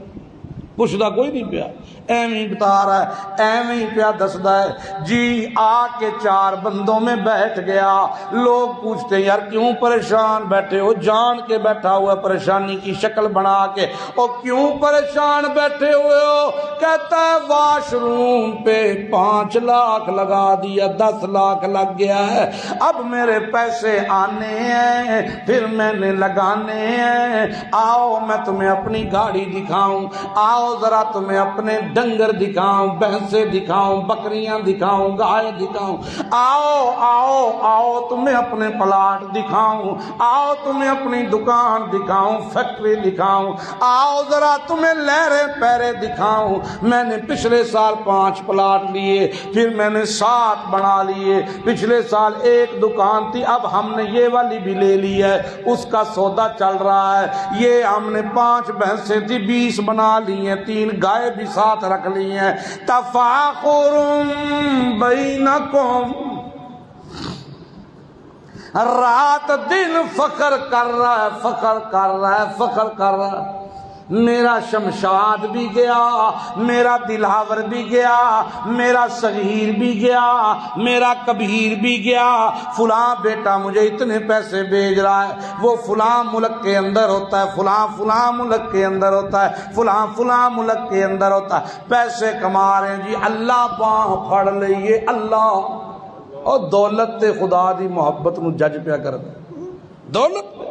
S1: پوچھدا کوئی نہیں پیا، ایویں بتا رہا ہے، ایویں پیا دسدا ہے جی۔ آ کے 4 بندوں میں بیٹھ گیا، لوگ پوچھتے یار کیوں پریشان بیٹھے ہو؟ جان کے بیٹھا ہوا پریشانی کی شکل بنا کے، اور کیوں پریشان بیٹھے ہوئے ہو؟ کہتا ہے واش روم پہ 5 لاکھ لگا دیا، 10 لاکھ لگ گیا ہے، اب میرے پیسے آنے ہیں، پھر میں نے لگانے ہیں، آؤ میں تمہیں اپنی گاڑی دکھاؤں، آؤ ذرا تمہیں اپنے ڈنگر دکھاؤں، بھینسیں دکھاؤں، بکریاں دکھاؤں، گائے دکھاؤں، آؤ آؤ آؤ تمہیں اپنے پلاٹ دکھاؤں، آؤ تمہیں اپنی دکان دکھاؤں، فیکٹری دکھاؤں، آؤ ذرا تمہیں لہرے پیرے دکھاؤں۔ میں نے پچھلے سال 5 پلاٹ لیے، پھر میں نے 7 بنا لیے، پچھلے سال 1 دکان تھی، اب ہم نے یہ والی بھی لے لی ہے، اس کا سودا چل رہا ہے، یہ ہم نے 5 بھینسیں تھی 20 بنا لی ہیں، 3 گائے بھی ساتھ رکھ لی ہیں۔ تفاخر بینکم، رات دن فخر کر رہا ہے، فخر کر رہا ہے، فخر کر رہا ہے۔ میرا شمشاد بھی گیا، میرا دلاور بھی گیا، میرا صغیر بھی گیا، میرا کبیر بھی گیا، فلاں بیٹا مجھے اتنے پیسے بھیج رہا ہے، وہ فلاں ملک کے اندر ہوتا ہے، فلاں فلاں ملک کے اندر ہوتا ہے، فلاں فلاں ملک کے اندر ہوتا ہے، پیسے کما رہے ہیں جی، اللہ باہ پھڑ لئیے اللہ۔ اور دولت تے خدا دی محبت نو جج پیا کر دے، دولت پہ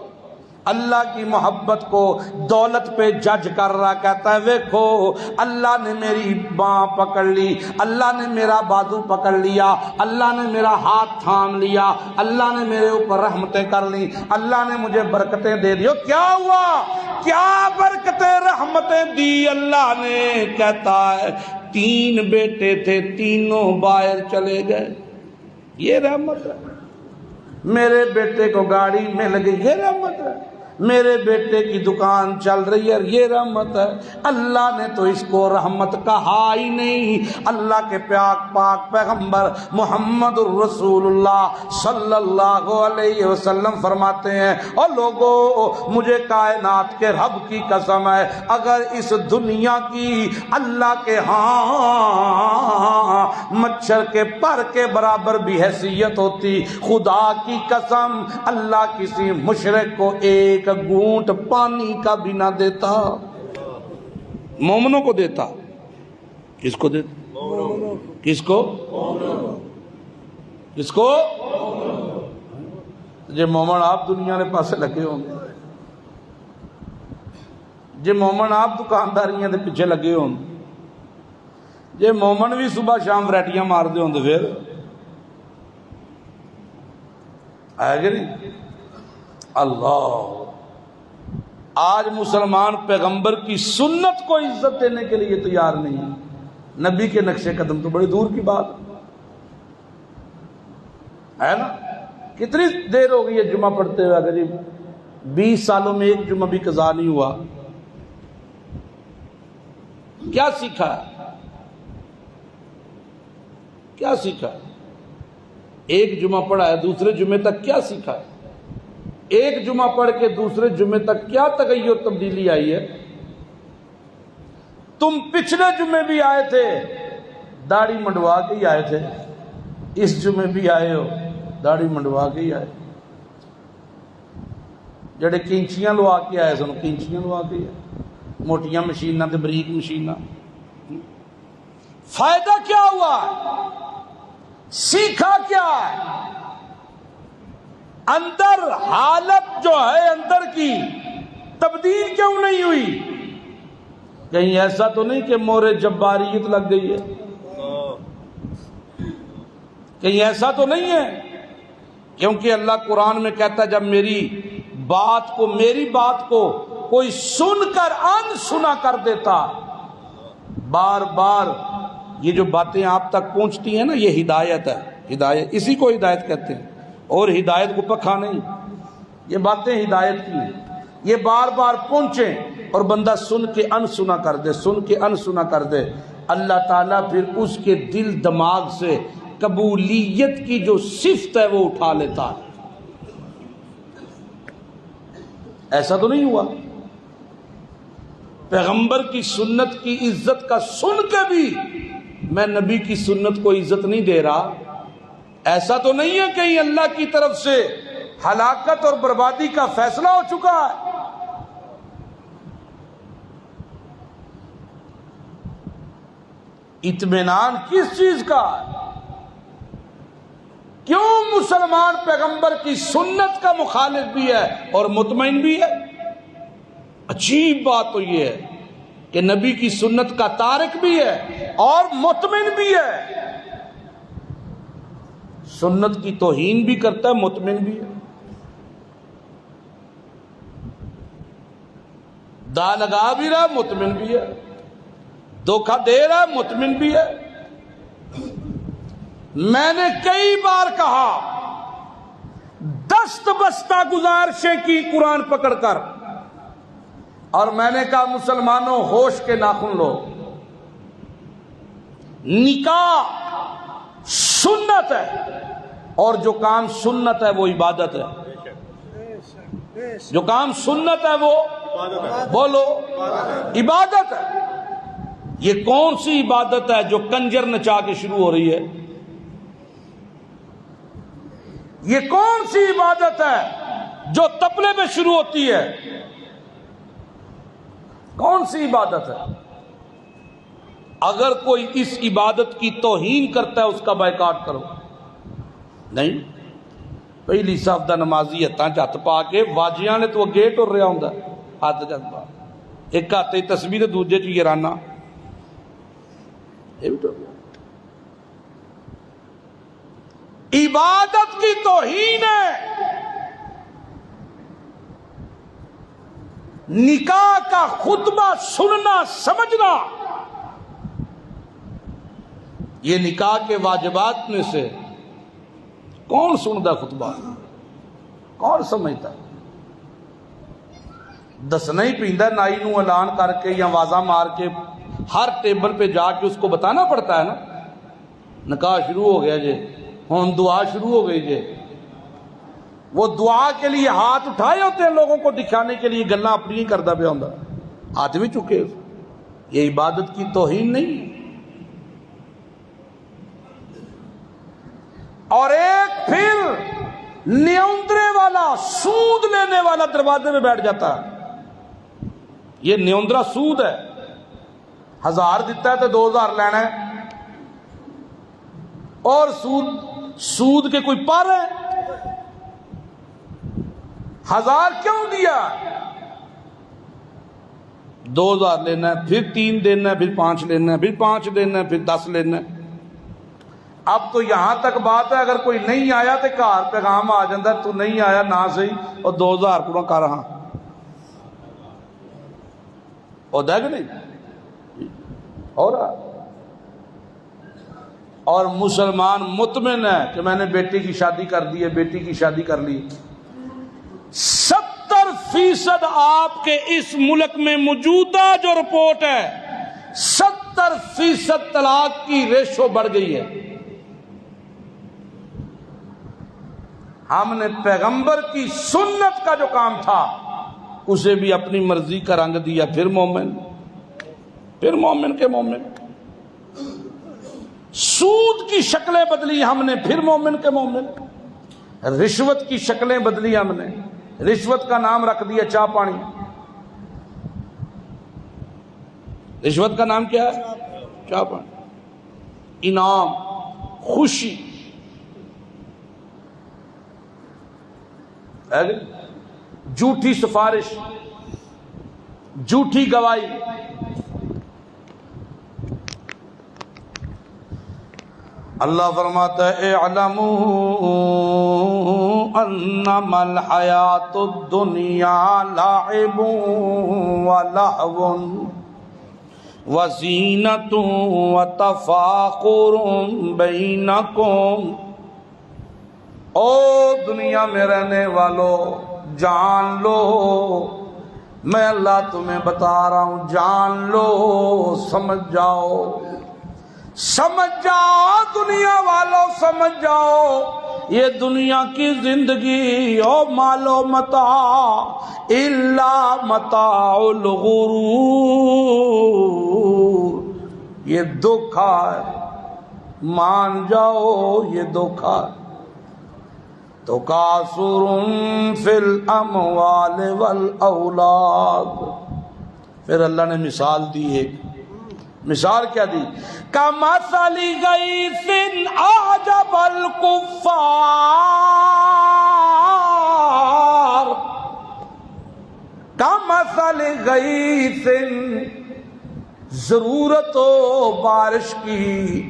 S1: اللہ کی محبت کو دولت پہ جج کر رہا، کہتا ہے ویکھو اللہ نے میری باں پکڑ لی، اللہ نے میرا بازو پکڑ لیا، اللہ نے میرا ہاتھ تھام لیا، اللہ نے میرے اوپر رحمتیں کر لی، اللہ نے مجھے برکتیں دے دی۔ کیا ہوا؟ کیا برکتیں رحمتیں دی اللہ نے؟ کہتا ہے 3 بیٹے تھے، تینوں باہر چلے گئے، یہ رحمت ہے۔ میرے بیٹے کو گاڑی مل گئی، یہ رحمت ہے۔ میرے بیٹے کی دکان چل رہی ہے، یہ رحمت ہے۔ اللہ نے تو اس کو رحمت کہا ہی نہیں۔ اللہ کے پاک پیغمبر محمد الرسول اللہ صلی اللہ علیہ وسلم فرماتے ہیں، اور لوگوں مجھے کائنات کے رب کی قسم ہے، اگر اس دنیا کی اللہ کے ہاں مچھر کے پر کے برابر بھی حیثیت ہوتی، خدا کی قسم اللہ کسی مشرک کو ایک گھونٹ پانی کا بھی نہ دیتا۔ مومنوں کو دیتا، کس کو دیتا؟ کس کو؟ کس کو؟ جے مومن آپ دنیا نے پاسے لگے ہوں گے، جے مومن آپ دکانداریاں دے پیچھے لگے ہوں، جے مومن بھی صبح شام ورائٹیاں مار دے ہوں، پھر آئے گا نہیں؟ اللہ آج مسلمان پیغمبر کی سنت کو عزت دینے کے لیے تیار نہیں ہے، نبی کے نقش قدم تو بڑی دور کی بات ہے نا۔ کتنی دیر ہو گئی ہے جمعہ پڑھتے ہوئے؟ قریب 20 سالوں میں ایک جمعہ بھی قضا نہیں ہوا۔ کیا سیکھا ہے؟ کیا سیکھا ہے؟ ایک جمعہ پڑھا ہے، دوسرے جمعے تک کیا سیکھا ہے؟ ایک جمعہ پڑھ کے دوسرے جمعے تک کیا تغیر تبدیلی آئی ہے؟ تم پچھلے جمعے بھی آئے تھے داڑھی منڈوا کے ہی آئے تھے، اس جمعے بھی آئے ہو داڑھی منڈوا کے ہی آئے۔ جڑے کینچیاں لوا کے آئے سن کینچیاں لوا کے آئے، موٹیاں مشیناں تے بریک مشیناں۔ فائدہ کیا ہوا؟ سیکھا کیا ہے؟ اندر حالت جو ہے اندر کی تبدیل کیوں نہیں ہوئی؟ کہیں ایسا تو نہیں کہ مورے جباریت لگ گئی ہے؟ کہیں ایسا تو نہیں ہے؟ کیونکہ اللہ قرآن میں کہتا ہے جب میری بات کو کوئی سن کر ان سنا کر دیتا، بار بار یہ جو باتیں آپ تک پہنچتی ہیں نا، یہ ہدایت ہے۔ ہدایت اسی کو ہدایت کہتے ہیں، اور ہدایت کو پکھا نہیں، یہ باتیں ہدایت کی ہیں۔ یہ بار بار پہنچیں اور بندہ سن کے ان سنا کر دے، سن کے ان سنا کر دے، اللہ تعالیٰ پھر اس کے دل دماغ سے قبولیت کی جو صفت ہے وہ اٹھا لیتا ہے۔ ایسا تو نہیں ہوا؟ پیغمبر کی سنت کی عزت کا سن کے بھی میں نبی کی سنت کو عزت نہیں دے رہا، ایسا تو نہیں ہے کہیں اللہ کی طرف سے ہلاکت اور بربادی کا فیصلہ ہو چکا ہے؟ اطمینان کس چیز کا ہے؟ کیوں مسلمان پیغمبر کی سنت کا مخالف بھی ہے اور مطمئن بھی ہے؟ عجیب بات تو یہ ہے کہ نبی کی سنت کا تارک بھی ہے اور مطمئن بھی ہے، سنت کی توہین بھی کرتا ہے، مطمئن بھی ہے، دا لگا بھی رہا مطمئن بھی ہے، دھوکہ دے رہا مطمئن بھی ہے۔ میں نے کئی بار کہا دست بستہ گزارشیں کی قرآن پکڑ کر، اور میں نے کہا مسلمانوں ہوش کے ناخن لو، نکاح سنت ہے، اور جو کام سنت ہے وہ عبادت ہے۔ جو کام سنت ہے وہ بولو عبادت ہے۔ یہ کون سی عبادت ہے جو کنجر نچا کے شروع ہو رہی ہے؟ یہ کون سی عبادت ہے جو تپلے میں شروع ہوتی ہے؟ کون سی عبادت ہے؟ اگر کوئی اس عبادت کی توہین کرتا ہے اس کا بائیکاٹ کرو۔ نہیں، پہلی صف دا نمازی ہتھاں چ ہتھ پا کے واجیاں نے تو اگے ٹر رہا ہوندا، ہاتھ چ ہتھ پا، ایک ہاتھ تے تسبیح تے دوجے چ یارانہ، یہ بھی ٹر رہا۔ عبادت کی توہین ہے، نکاح کا خطبہ سننا سمجھنا، یہ نکاح کے واجبات میں سے کون سنتا خطبہ؟ کون سمجھتا؟ دسنا ہی پیندا نائی نو اعلان کر کے یا آوازاں مار کے ہر ٹیبل پہ جا کے اس کو بتانا پڑتا ہے نا نکاح شروع ہو گیا جی ہن دعا شروع ہو گئی جی وہ دعا کے لیے ہاتھ اٹھائے ہوتے ہیں لوگوں کو دکھانے کے لیے گلاں اپنی ہی کردا پیا ہوندا ہاتھ بھی چکے یہ عبادت کی توہین نہیں اور ایک پھر نیوندرے والا سود لینے والا دروازے میں بیٹھ جاتا ہے یہ نیوندرا سود ہے 1000 دیتا ہے تو 2000 لینا ہے اور سود کے کوئی پر ہے 1000 کیوں دیا 2000 لینا ہے پھر 3 دینا ہے پھر 5 لینا ہے پھر 5 دینا ہے پھر 10 لینا ہے اب تو یہاں تک بات ہے اگر کوئی نہیں آیا تو گھر پیغام آ جاتا تو نہیں آیا نہ صحیح اور 2000 پورا کر رہا اور دے کہ نہیں اور مسلمان مطمئن ہے کہ میں نے بیٹی کی شادی کر دی ہے بیٹی کی شادی کر لی 70% آپ کے اس ملک میں موجودہ جو رپورٹ ہے 70% طلاق کی ریشو بڑھ گئی ہے ہم نے پیغمبر کی سنت کا جو کام تھا اسے بھی اپنی مرضی کا رنگ دیا پھر مومن کے مومن سود کی شکلیں بدلی ہم نے پھر مومن کے مومن رشوت کی شکلیں بدلی ہم نے رشوت کا نام رکھ دیا چاہ پانی رشوت کا نام کیا ہے چاہ پانی انعام خوشی جھوٹی سفارش جھوٹی گواہی اللہ فرماتا ہے اعلموا انما الحیات الدنیا لعب ولہو وزینۃ وتفاخر بینکم او دنیا میں رہنے والوں جان لو میں اللہ تمہیں بتا رہا ہوں جان لو سمجھ جاؤ دنیا والوں سمجھ جاؤ یہ دنیا کی زندگی او مال و متاع الا متاع الغرور یہ دھوکا ہے مان جاؤ یہ دھوکا ہے تکاثر فی الاموال والاولاد پھر اللہ نے مثال دی ایک مثال کیا دی کمثل غیث اعجب الکفار کمثل غیث ضرورت ہو بارش کی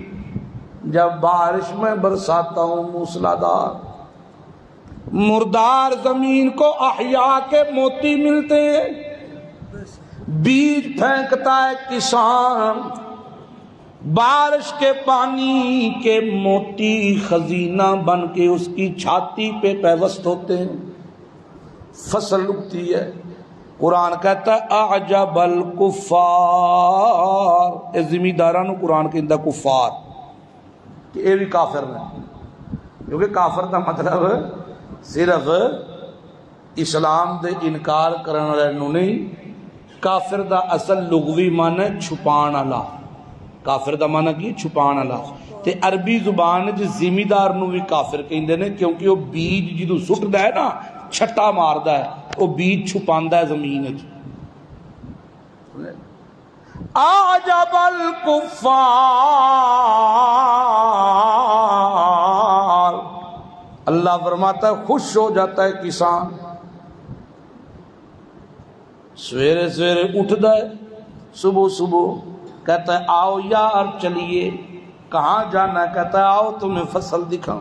S1: جب بارش میں برساتا ہوں موسلادھار مردار زمین کو احیا کے موتی ملتے ہیں بیج پھینکتا ہے کسان بارش کے پانی کے موتی خزینہ بن کے اس کی چھاتی پہ پیوست ہوتے ہیں فصل اگتی ہے قرآن کہتا ہے اعجب الکفار اے زمیندارانو قرآن کے اندر کفار کہ اے بھی کافر نہیں کیونکہ کافر کا مطلب صرف اسلام دے انکار کرنے والے نو نہیں کافر دا اصل لغوی معنی ہے چھپان والا کافر دا معنی کی چھپان والا تے عربی زبان وچ زمیندار نو بھی کافر کہندے نے کیونکہ وہ بیج جدوں سٹدا ہے نا چھٹا ماردا ہے وہ بیج چھپاندا ہے زمین وچ اعجب الکفار اللہ فرماتا ہے خوش ہو جاتا ہے کسان سویرے سویرے اٹھتا ہے صبح صبح کہتا ہے آؤ یار چلیے کہاں جانا ہے کہتا ہے آؤ تمہیں فصل دکھاؤں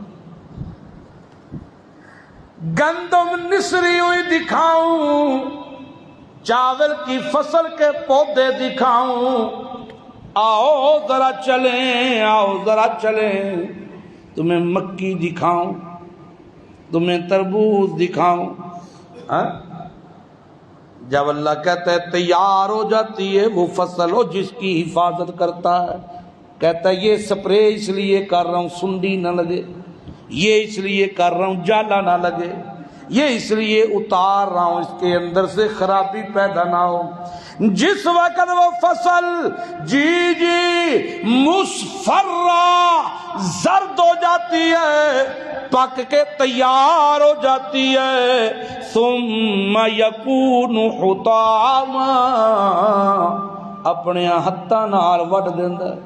S1: گندم نسری ہوئی دکھاؤں چاول کی فصل کے پودے دکھاؤں آؤ ذرا چلیں تمہیں مکی دکھاؤں تمہیں تربوز دکھاؤں جب اللہ کہتا ہے تیار ہو جاتی ہے وہ فصل ہو جس کی حفاظت کرتا ہے، کہتا ہے یہ سپرے اس لیے کر رہا ہوں سنڈی نہ لگے، یہ اس لیے کر رہا ہوں جالا نہ لگے، یہ اس لیے اتار رہا ہوں اس کے اندر سے خرابی پیدا نہ ہو۔ جس وقت وہ فصل مصفرہ زرد ہو جاتی ہے، پک کے تیار ہو جاتی ہے، ثم یکون حطاما، اپنے ہتھاں نال وڈ دیندا ہے۔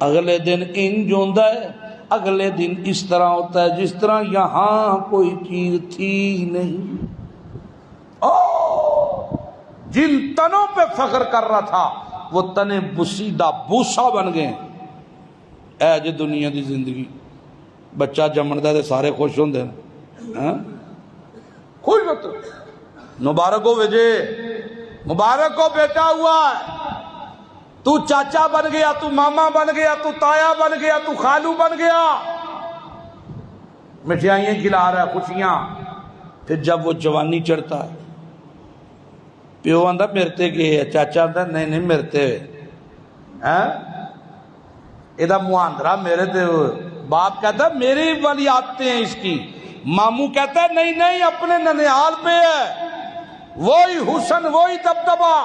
S1: اگلے دن انج ہوندا ہے، اگلے دن اس طرح ہوتا ہے جس طرح یہاں کوئی چیز تھی نہیں۔ جن تنوں پہ فخر کر رہا تھا وہ تنے بسیدہ بوسا بن گئے۔ اے جی دنیا دی زندگی، بچہ جمندا تے سارے خوش ہوندے ہیں، خوش مت مبارک ہو وجے، مبارک ہو بیٹا ہوا ہے، تو چاچا بن گیا، تو ماما بن گیا، تو تایا بن گیا، تو خالو بن گیا، مٹھائیاں کھلا رہا ہے، خوشیاں۔ پھر جب وہ جوانی چڑھتا ہے، پیو آندا مرتے گئے ہے، چاچا آندا نہیں نہیں مرتے ہوئے، یہ مہاندرا میرے تے، باپ کہتا ہے میری والی عادتیں ہیں اس کی، ماموں کہتا ہے نہیں نہیں اپنے ننیال پہ ہے، وہی حسن وہی دبدبا،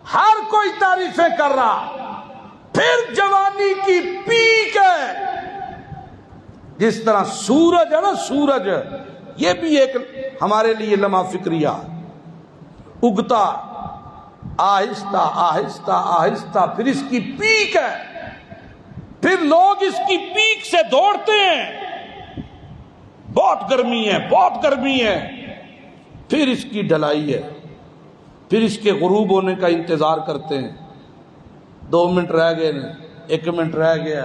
S1: ہر کوئی تعریفیں کر رہا۔ پھر جوانی کی پیک ہے، جس طرح سورج ہے نا، سورج یہ بھی ایک ہمارے لیے لمحہ فکریہ، اگتا آہستہ آہستہ آہستہ، پھر اس کی پیک ہے، پھر لوگ اس کی پیک سے دوڑتے ہیں، بہت گرمی ہے بہت گرمی ہے، پھر اس کی ڈھلائی ہے، پھر اس کے غروب ہونے کا انتظار کرتے ہیں۔ 2 منٹ رہ گئے نے، 1 منٹ رہ گیا،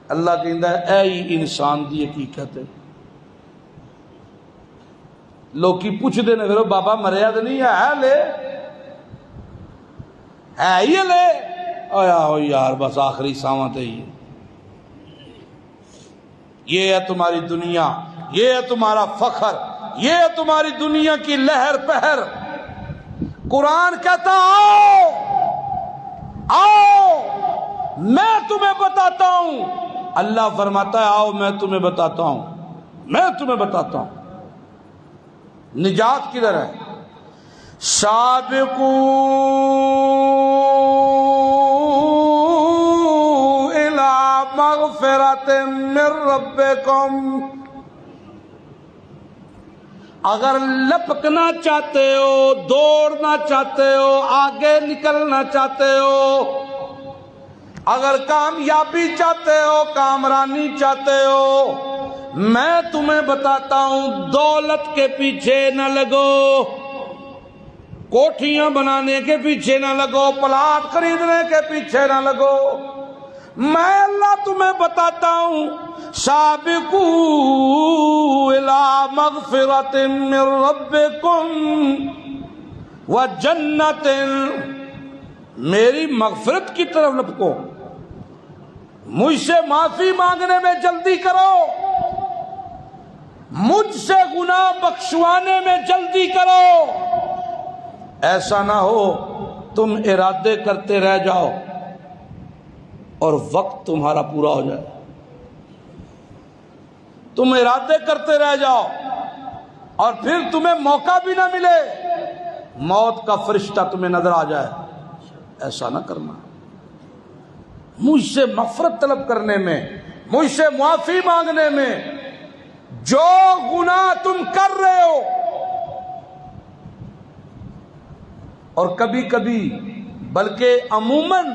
S1: اللہ کہندا ہے اے ہی انسان دی حقیقت ہے۔ لوکی پوچھ دینے پھر بابا مریا تو نہیں ہے لے، ہے ہی لے، آیا ہو یار بس آخری سامت ہے یہ ہے تمہاری دنیا، یہ ہے تمہارا فخر، یہ ہے تمہاری دنیا کی لہر پہر۔ قرآن کہتا آؤ آؤ میں تمہیں بتاتا ہوں، اللہ فرماتا ہے آؤ میں تمہیں بتاتا ہوں، میں تمہیں بتاتا ہوں نجات کدھر ہے۔ سابقوا الی مغفرۃ من ربکم، اگر لپکنا چاہتے ہو، دوڑنا چاہتے ہو، آگے نکلنا چاہتے ہو، اگر کامیابی چاہتے ہو، کامرانی چاہتے ہو، میں تمہیں بتاتا ہوں دولت کے پیچھے نہ لگو، کوٹھیاں بنانے کے پیچھے نہ لگو، پلاٹ خریدنے کے پیچھے نہ لگو، میں اللہ تمہیں بتاتا ہوں سابقوا الی مغفرۃ من ربکم وجنۃ، میری مغفرت کی طرف لپکو، مجھ سے معافی مانگنے میں جلدی کرو، مجھ سے گناہ بخشوانے میں جلدی کرو، ایسا نہ ہو تم ارادے کرتے رہ جاؤ اور وقت تمہارا پورا ہو جائے، تم ارادے کرتے رہ جاؤ اور پھر تمہیں موقع بھی نہ ملے، موت کا فرشتہ تمہیں نظر آ جائے، ایسا نہ کرنا۔ مجھ سے مغفرت طلب کرنے میں، مجھ سے معافی مانگنے میں، جو گناہ تم کر رہے ہو، اور کبھی کبھی بلکہ عموماً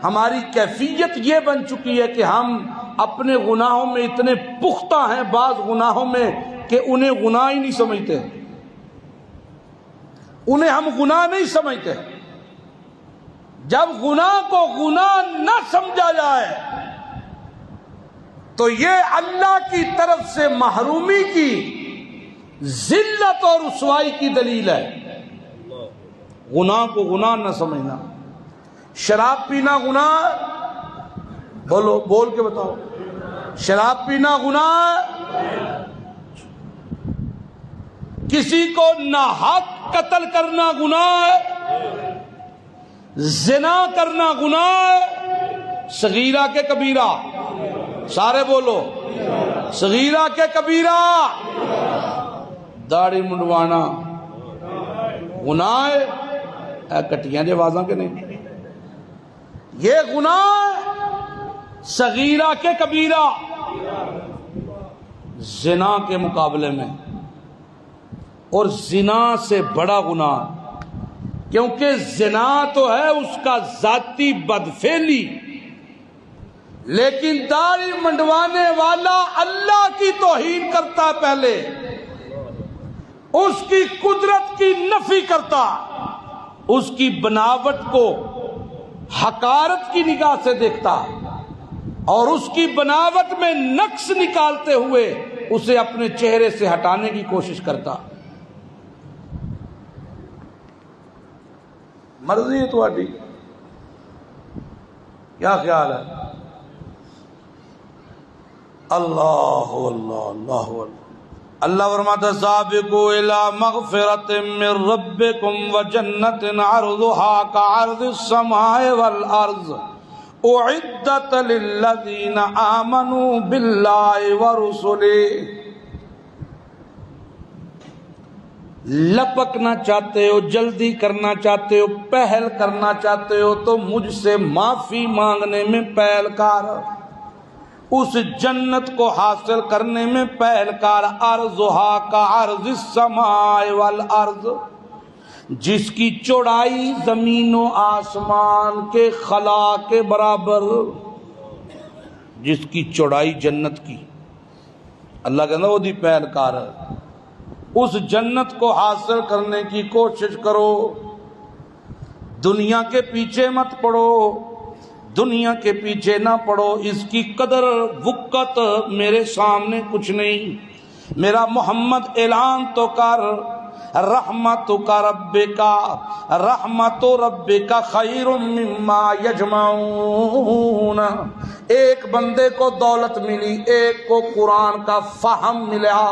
S1: ہماری کیفیت یہ بن چکی ہے کہ ہم اپنے گناہوں میں اتنے پختہ ہیں، بعض گناہوں میں، کہ انہیں گناہ ہی نہیں سمجھتے، انہیں ہم گناہ نہیں سمجھتے۔ جب گناہ کو گناہ نہ سمجھا جائے تو یہ اللہ کی طرف سے محرومی کی، ذلت اور رسوائی کی دلیل ہے۔ گناہ کو گناہ نہ سمجھنا، شراب پینا گناہ، بولو بول کے بتاؤ، شراب پینا گناہ کسی کو ناحق قتل کرنا گناہ ہے، زنا کرنا گناہ ہے، صغیرہ کے کبیرہ، سارے بولو، صغیرہ کے کبیرہ، داڑھی منڈوانا گناہ ہے، اے کٹیاں جے آوازاں کے نہیں، یہ گناہ ہے، صغیرہ کے کبیرہ زنا کے مقابلے میں، اور زنا سے بڑا گناہ، کیونکہ زنا تو ہے اس کا ذاتی بدفعلی، لیکن داڑھی منڈوانے والا اللہ کی توہین کرتا پہلے، اس کی قدرت کی نفی کرتا، اس کی بناوٹ کو حقارت کی نگاہ سے دیکھتا، اور اس کی بناوٹ میں نقص نکالتے ہوئے اسے اپنے چہرے سے ہٹانے کی کوشش کرتا۔ مرضی ہے تہاڈی، کیا خیال ہے؟ اللہ اللہ اللہ اللہ فرماتا سابقوا الی مغفرۃ من ربکم وجنۃ عرضها كعرض السماء والارض اعدت للذین آمنوا باللہ ورسلہ۔ لپکنا چاہتے ہو، جلدی کرنا چاہتے ہو، پہل کرنا چاہتے ہو تو مجھ سے معافی مانگنے میں پہل کار، اس جنت کو حاصل کرنے میں پہل کار، عرضها كعرض السماء والارض، جس کی چوڑائی زمین و آسمان کے خلا کے برابر، جس کی چوڑائی جنت کی، اللہ کہنا وہ دی پہل کار ہے، اس جنت کو حاصل کرنے کی کوشش کرو، دنیا کے پیچھے مت پڑو، دنیا کے پیچھے نہ پڑو، اس کی قدر وقت میرے سامنے کچھ نہیں، میرا محمد اعلان تو کر، رحمتک ربک، رحمت ربک خیر مما یجمعون، ایک بندے کو دولت ملی، ایک کو قرآن کا فہم ملا،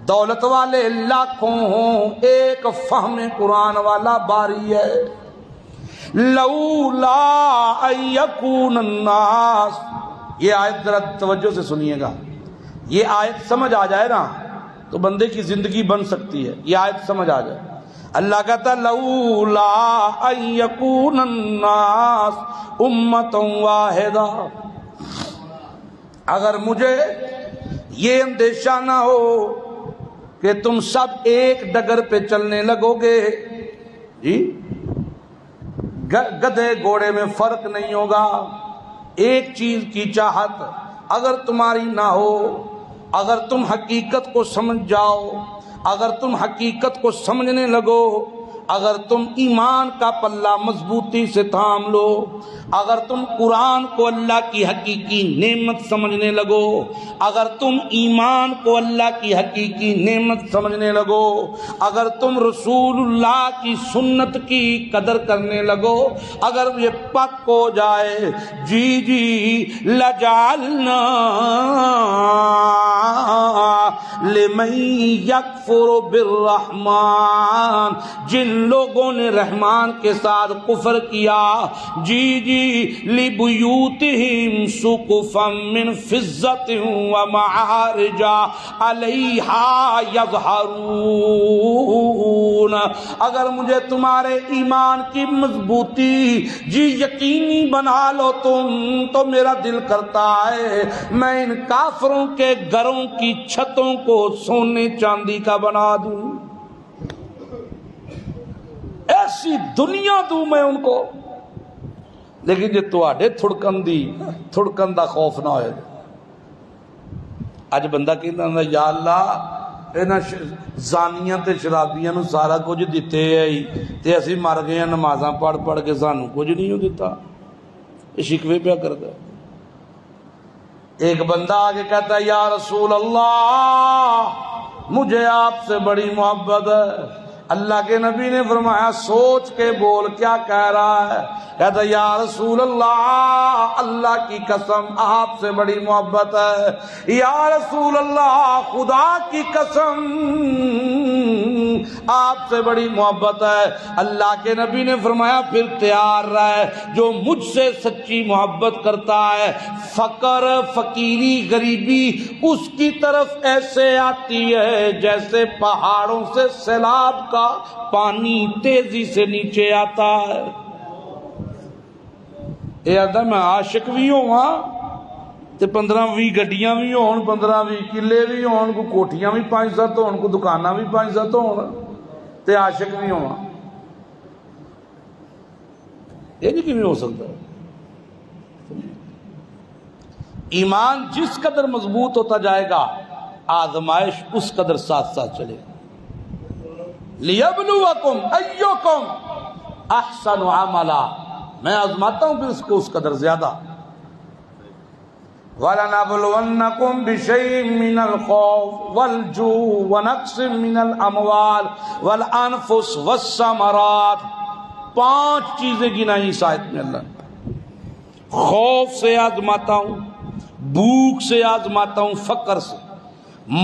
S1: دولت والے لاکھوں ہوں، ایک فہم قرآن والا باری ہے، لولا ان یکون الناس، یہ آیت ذرا توجہ سے سنیے گا، یہ آیت سمجھ آ جائے نا تو بندے کی زندگی بن سکتی ہے، یہ آیت سمجھ آ جائے، اللہ کہتا لولا ان یکون الناس امتا واحدہ، اگر مجھے یہ اندیشہ نہ ہو کہ تم سب ایک ڈگر پہ چلنے لگو گے، جی گدھے گھوڑے میں فرق نہیں ہوگا، ایک چیز کی چاہت اگر تمہاری نہ ہو، اگر تم حقیقت کو سمجھ جاؤ، اگر تم حقیقت کو سمجھنے لگو، اگر تم ایمان کا پلہ مضبوطی سے تھام لو، اگر تم قرآن کو اللہ کی حقیقی نعمت سمجھنے لگو، اگر تم ایمان کو اللہ کی حقیقی نعمت سمجھنے لگو، اگر تم رسول اللہ کی سنت کی قدر کرنے لگو، اگر یہ پک ہو جائے، جی جی لجعلنا لمن یکفر بالرحمن، جن لوگوں نے رحمان کے ساتھ کفر کیا، جی جی لبیوتہم سقفا من فضۃ ومعارج علیہا یظہرون، اگر مجھے تمہارے ایمان کی مضبوطی جی یقینی بنا لو تم، تو میرا دل کرتا ہے میں ان کافروں کے گھروں کی چھتوں کو سونے چاندی کا بنا دوں، ایسی دنیا دوں میں ان کو، لیکن جی تواڈے تھڑکن دا خوف نہ ہوئے، اج بندہ کہندا یا اللہ انہاں زانیاں تے شرابیاں نو سارا کچھ دتے ہے تے اسی مر گئے ہیں نمازاں پڑھ پڑھ کے، سانوں کچھ نہیں ہو دیتا، یہ شکوے پیا کردا۔ ایک بندہ آگے کہتا ہے یا رسول اللہ مجھے آپ سے بڑی محبت ہے، اللہ کے نبی نے فرمایا سوچ کے بول کیا کہہ رہا ہے؟ کہتا یا رسول اللہ اللہ کی قسم آپ سے بڑی محبت ہے، یا رسول اللہ خدا کی قسم آپ سے بڑی محبت ہے۔ اللہ کے نبی نے فرمایا پھر تیار رہے، جو مجھ سے سچی محبت کرتا ہے فقر فقیری غریبی اس کی طرف ایسے آتی ہے جیسے پہاڑوں سے سیلاب کا پانی تیزی سے نیچے آتا ہے۔ اے آدھا میں عاشق بھی ہوا تے 15-20 گڈیاں بھی ہون، 15-20 کلے بھی ہون، کو کوٹھیاں بھی 5-7 ہون، کو دکاناں بھی 5-7 ہون تے عاشق بھی ہوا، یہ نہیں کیوں ہو سکتا؟ ایمان جس قدر مضبوط ہوتا جائے گا آزمائش اس قدر ساتھ ساتھ چلے گا۔ لِيَبْلُوَكُمْ أَيُّكُمْ أَحْسَنُ عَمَلًا، میں آزماتا ہوں پھر اس کو اس قدر زیادہ۔ وَلَنَبْلُوَنَّكُمْ بِشَيْءٍ مِّنَ الْخَوْفِ وَالْجُوعِ وَنَقْصٍ مِّنَ الْأَمْوَالِ وَالْأَنفُسِ وَالثَّمَرَاتِ، 5 چیزیں گنائی اس آیت میں اللہ نے۔ خوف سے آزماتا ہوں، بھوک سے آزماتا ہوں، فقر سے،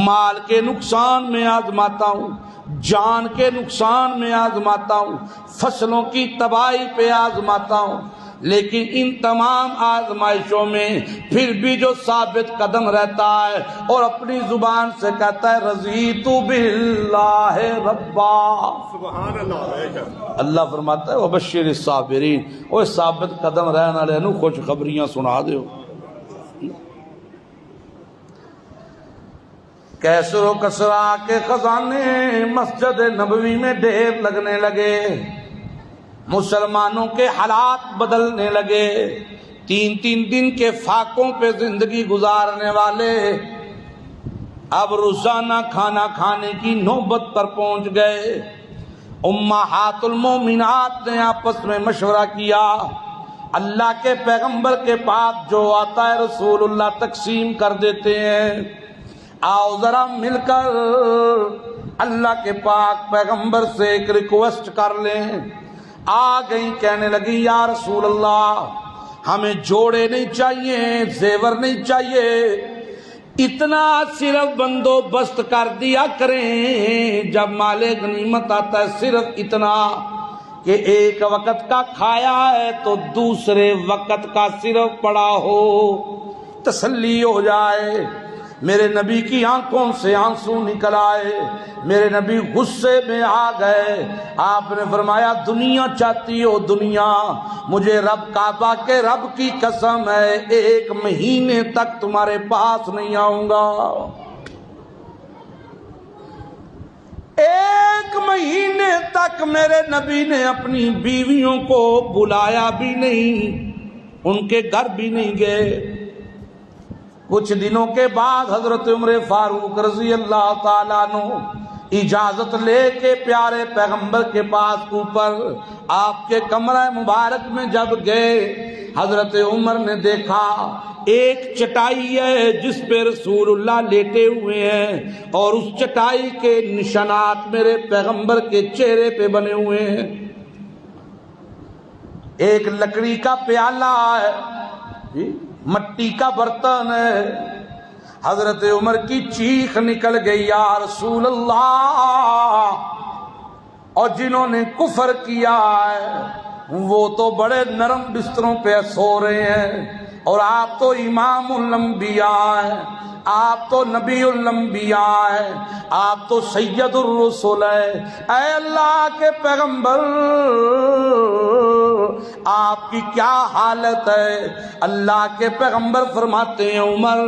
S1: مال کے نقصان میں آزماتا ہوں، جان کے نقصان میں آزماتا ہوں، فصلوں کی تباہی پہ آزماتا ہوں، لیکن ان تمام آزمائشوں میں پھر بھی جو ثابت قدم رہتا ہے اور اپنی زبان سے کہتا ہے رضیت باللہ ربا،
S2: سبحان اللہ،
S1: اللہ فرماتا ہے وبشر الصابرین، وہ ثابت قدم رہنے والے نو خوشخبریاں سنا دیو۔ کیسر و کسرا کے خزانے مسجد نبوی میں ڈھیر لگنے لگے، مسلمانوں کے حالات بدلنے لگے، 3 دن کے فاقوں پہ زندگی گزارنے والے اب روزانہ کھانا کھانے کی نوبت پر پہنچ گئے۔ امہات المومنات نے آپس میں مشورہ کیا، اللہ کے پیغمبر کے پاس جو آتا ہے رسول اللہ تقسیم کر دیتے ہیں، آؤ ذرا مل کر اللہ کے پاک پیغمبر سے ایک ریکویسٹ کر لیں۔ آ گئی کہنے لگی یا رسول اللہ ہمیں جوڑے نہیں چاہیے، زیور نہیں چاہیے، اتنا صرف بندوبست کر دیا کریں جب مال غنیمت آتا ہے صرف اتنا کہ ایک وقت کا کھایا ہے تو دوسرے وقت کا صرف پڑا ہو، تسلی ہو جائے۔ میرے نبی کی آنکھوں سے آنسو نکل آئے، میرے نبی غصے میں آ گئے، آپ نے فرمایا دنیا چاہتی ہو دنیا، مجھے رب کعبہ کے رب کی قسم ہے 1 مہینے تک تمہارے پاس نہیں آؤں گا، 1 مہینے تک میرے نبی نے اپنی بیویوں کو بلایا بھی نہیں، ان کے گھر بھی نہیں گئے۔ کچھ دنوں کے بعد حضرت عمر فاروق رضی اللہ تعالیٰ عنہ اجازت لے کے پیارے پیغمبر کے پاس اوپر آپ کے کمرہ مبارک میں جب گئے، حضرت عمر نے دیکھا ایک چٹائی ہے جس پہ رسول اللہ لیٹے ہوئے ہیں اور اس چٹائی کے نشانات میرے پیغمبر کے چہرے پہ بنے ہوئے ہیں، ایک لکڑی کا پیالہ ہے، مٹی کا برتن ہے۔ حضرت عمر کی چیخ نکل گئی یا رسول اللہ، اور جنہوں نے کفر کیا ہے وہ تو بڑے نرم بستروں پہ سو رہے ہیں اور آپ تو امام الانبیاء ہیں، آپ تو نبی الانبیاء ہیں، آپ تو سید الرسل ہیں، اے اللہ کے پیغمبر آپ کی کیا حالت ہے؟ اللہ کے پیغمبر فرماتے ہیں عمر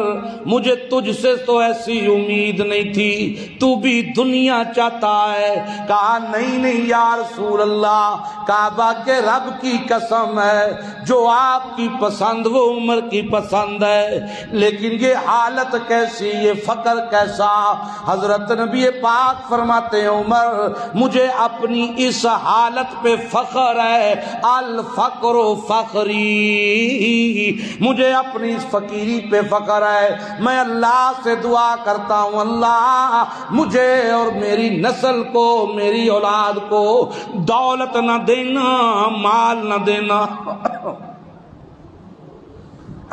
S1: مجھے تجھ سے تو ایسی امید نہیں تھی، تو بھی دنیا چاہتا ہے؟ کہا نہیں یا رسول اللہ، کعبہ کے رب کی قسم ہے جو آپ کی پسند وہ عمر کی پسند ہے، لیکن یہ حالت کیسی، یہ فقر کیسا؟ حضرت نبی پاک فرماتے ہیں عمر مجھے اپنی اس حالت پہ فخر ہے، الفقر فخری، مجھے اپنی اس فقیری پہ فخر ہے، میں اللہ سے دعا کرتا ہوں اللہ مجھے اور میری نسل کو، میری اولاد کو دولت نہ دینا، مال نہ دینا۔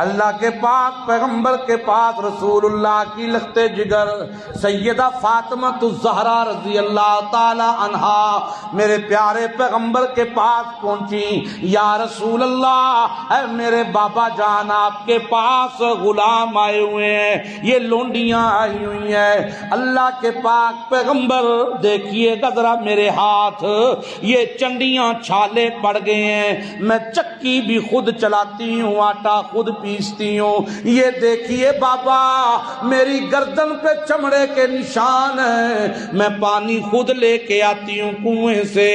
S1: اللہ کے پاک پیغمبر کے پاس رسول اللہ کی لخت جگر سیدہ فاطمہ الزہرا رضی اللہ تعالی عنہا میرے پیارے پیغمبر کے پاس پہنچی، یا رسول اللہ اے میرے بابا جان آپ کے پاس غلام آئے ہوئے ہیں، یہ لونڈیاں آئی ہوئی ہیں۔ اللہ کے پاک پیغمبر دیکھیے گا ذرا میرے ہاتھ، یہ چنڈیاں چھالے پڑ گئے ہیں، میں چکی بھی خود چلاتی ہوں، آٹا خود پیستی ہوں، یہ دیکھیے بابا میری گردن پہ چمڑے کے نشان ہیں، میں پانی خود لے کے آتی ہوں کنویں سے،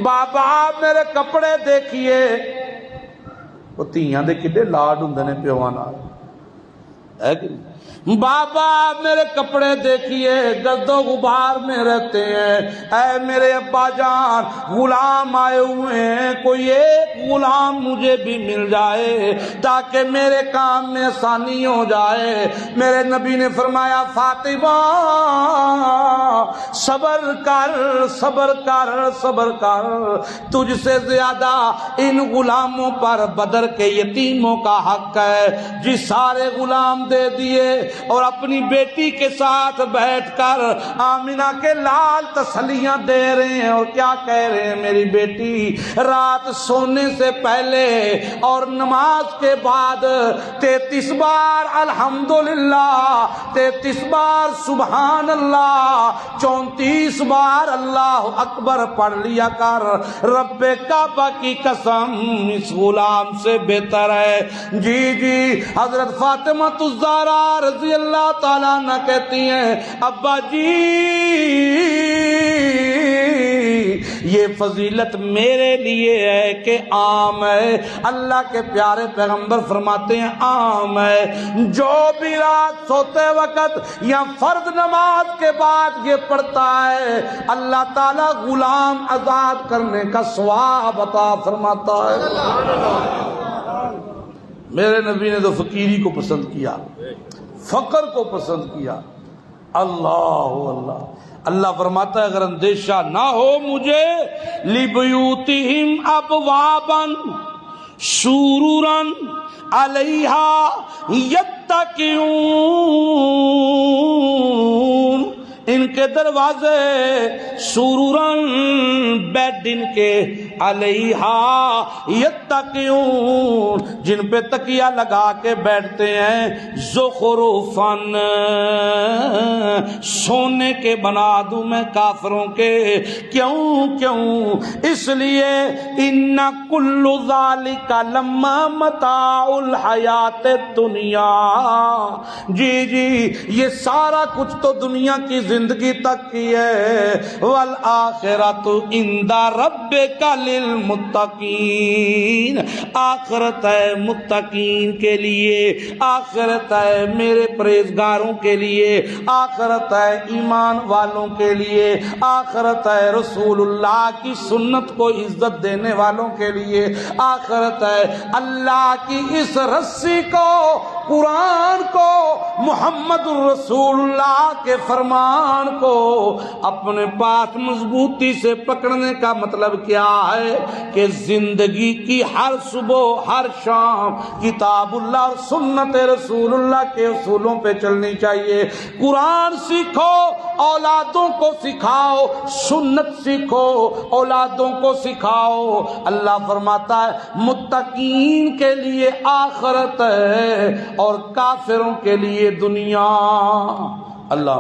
S1: بابا میرے کپڑے دیکھیے۔ وہ تیاں دے کڈے لاڈ ہوندے نے پیواں نال، ہے کہ نہیں؟ بابا میرے کپڑے دیکھیے گرد و غبار میں رہتے ہیں، اے میرے ابا جان غلام آئے ہوئے ہیں، کوئی ایک غلام مجھے بھی مل جائے تاکہ میرے کام میں آسانی ہو جائے۔ میرے نبی نے فرمایا فاطمہ صبر کر صبر کر صبر کر، تجھ سے زیادہ ان غلاموں پر بدر کے یتیموں کا حق ہے، جی سارے غلام دے دیے اور اپنی بیٹی کے ساتھ بیٹھ کر آمنہ کے لال تسلیاں دے رہے ہیں، اور کیا کہہ رہے ہیں میری بیٹی رات سونے سے پہلے اور نماز کے بعد 33 بار الحمدللہ، 33 بار سبحان اللہ، 34 بار اللہ اکبر پڑھ لیا کر، رب کعبہ کی قسم اس غلام سے بہتر ہے۔ جی جی حضرت فاطمہ الزہرا رضی اللہ تعالیٰ عنہ کہتی ہیں ابا جی یہ فضیلت میرے لیے ہے کہ عام ہے، اللہ کے پیارے پیغمبر فرماتے ہیں عام ہے، جو بھی رات سوتے وقت یا فرض نماز کے بعد یہ پڑھتا ہے اللہ تعالیٰ غلام آزاد کرنے کا ثواب عطا فرماتا ہے۔ میرے نبی نے تو فقیری کو پسند کیا، فقر کو پسند کیا۔ اللہ اللہ اللہ فرماتا ہے اگر اندیشہ نہ ہو مجھے لِبُیُوتِہِمْ أَبْوَابًا سُرُرًا عَلَيْهَا يَتَّكِئُونَ، ان کے دروازے سرورن بیڈ ان کے علیہا یتقیون جن پہ تکیہ لگا کے بیٹھتے ہیں، زخرفن سونے کے بنا دوں میں کافروں کے، کیوں اس لیے ان کل ذالک لما متاع الحیات الدنیا، جی یہ سارا کچھ تو دنیا کی زندگی تک کی ہے، والآخرۃ عند ربک للمتقین، آخرت ہے متقین کے لیے، آخرت ہے میرے پرہیزگاروں کے لیے، آخرت ہے ایمان والوں کے لیے، آخرت ہے رسول اللہ کی سنت کو عزت دینے والوں کے لیے، آخرت ہے اللہ کی اس رسی کو، قرآن کو، محمد الرسول اللہ کے فرمان کو اپنے پاس مضبوطی سے پکڑنے کا مطلب کیا ہے کہ زندگی کی ہر صبح ہر شام کتاب اللہ اور سنت رسول اللہ کے اصولوں پہ چلنی چاہیے۔ قرآن سیکھو، اولادوں کو سکھاؤ، سنت سیکھو، اولادوں کو سکھاؤ۔ اللہ فرماتا ہے متقین کے لیے آخرت ہے اور کافروں کے لیے دنیا۔ اللہ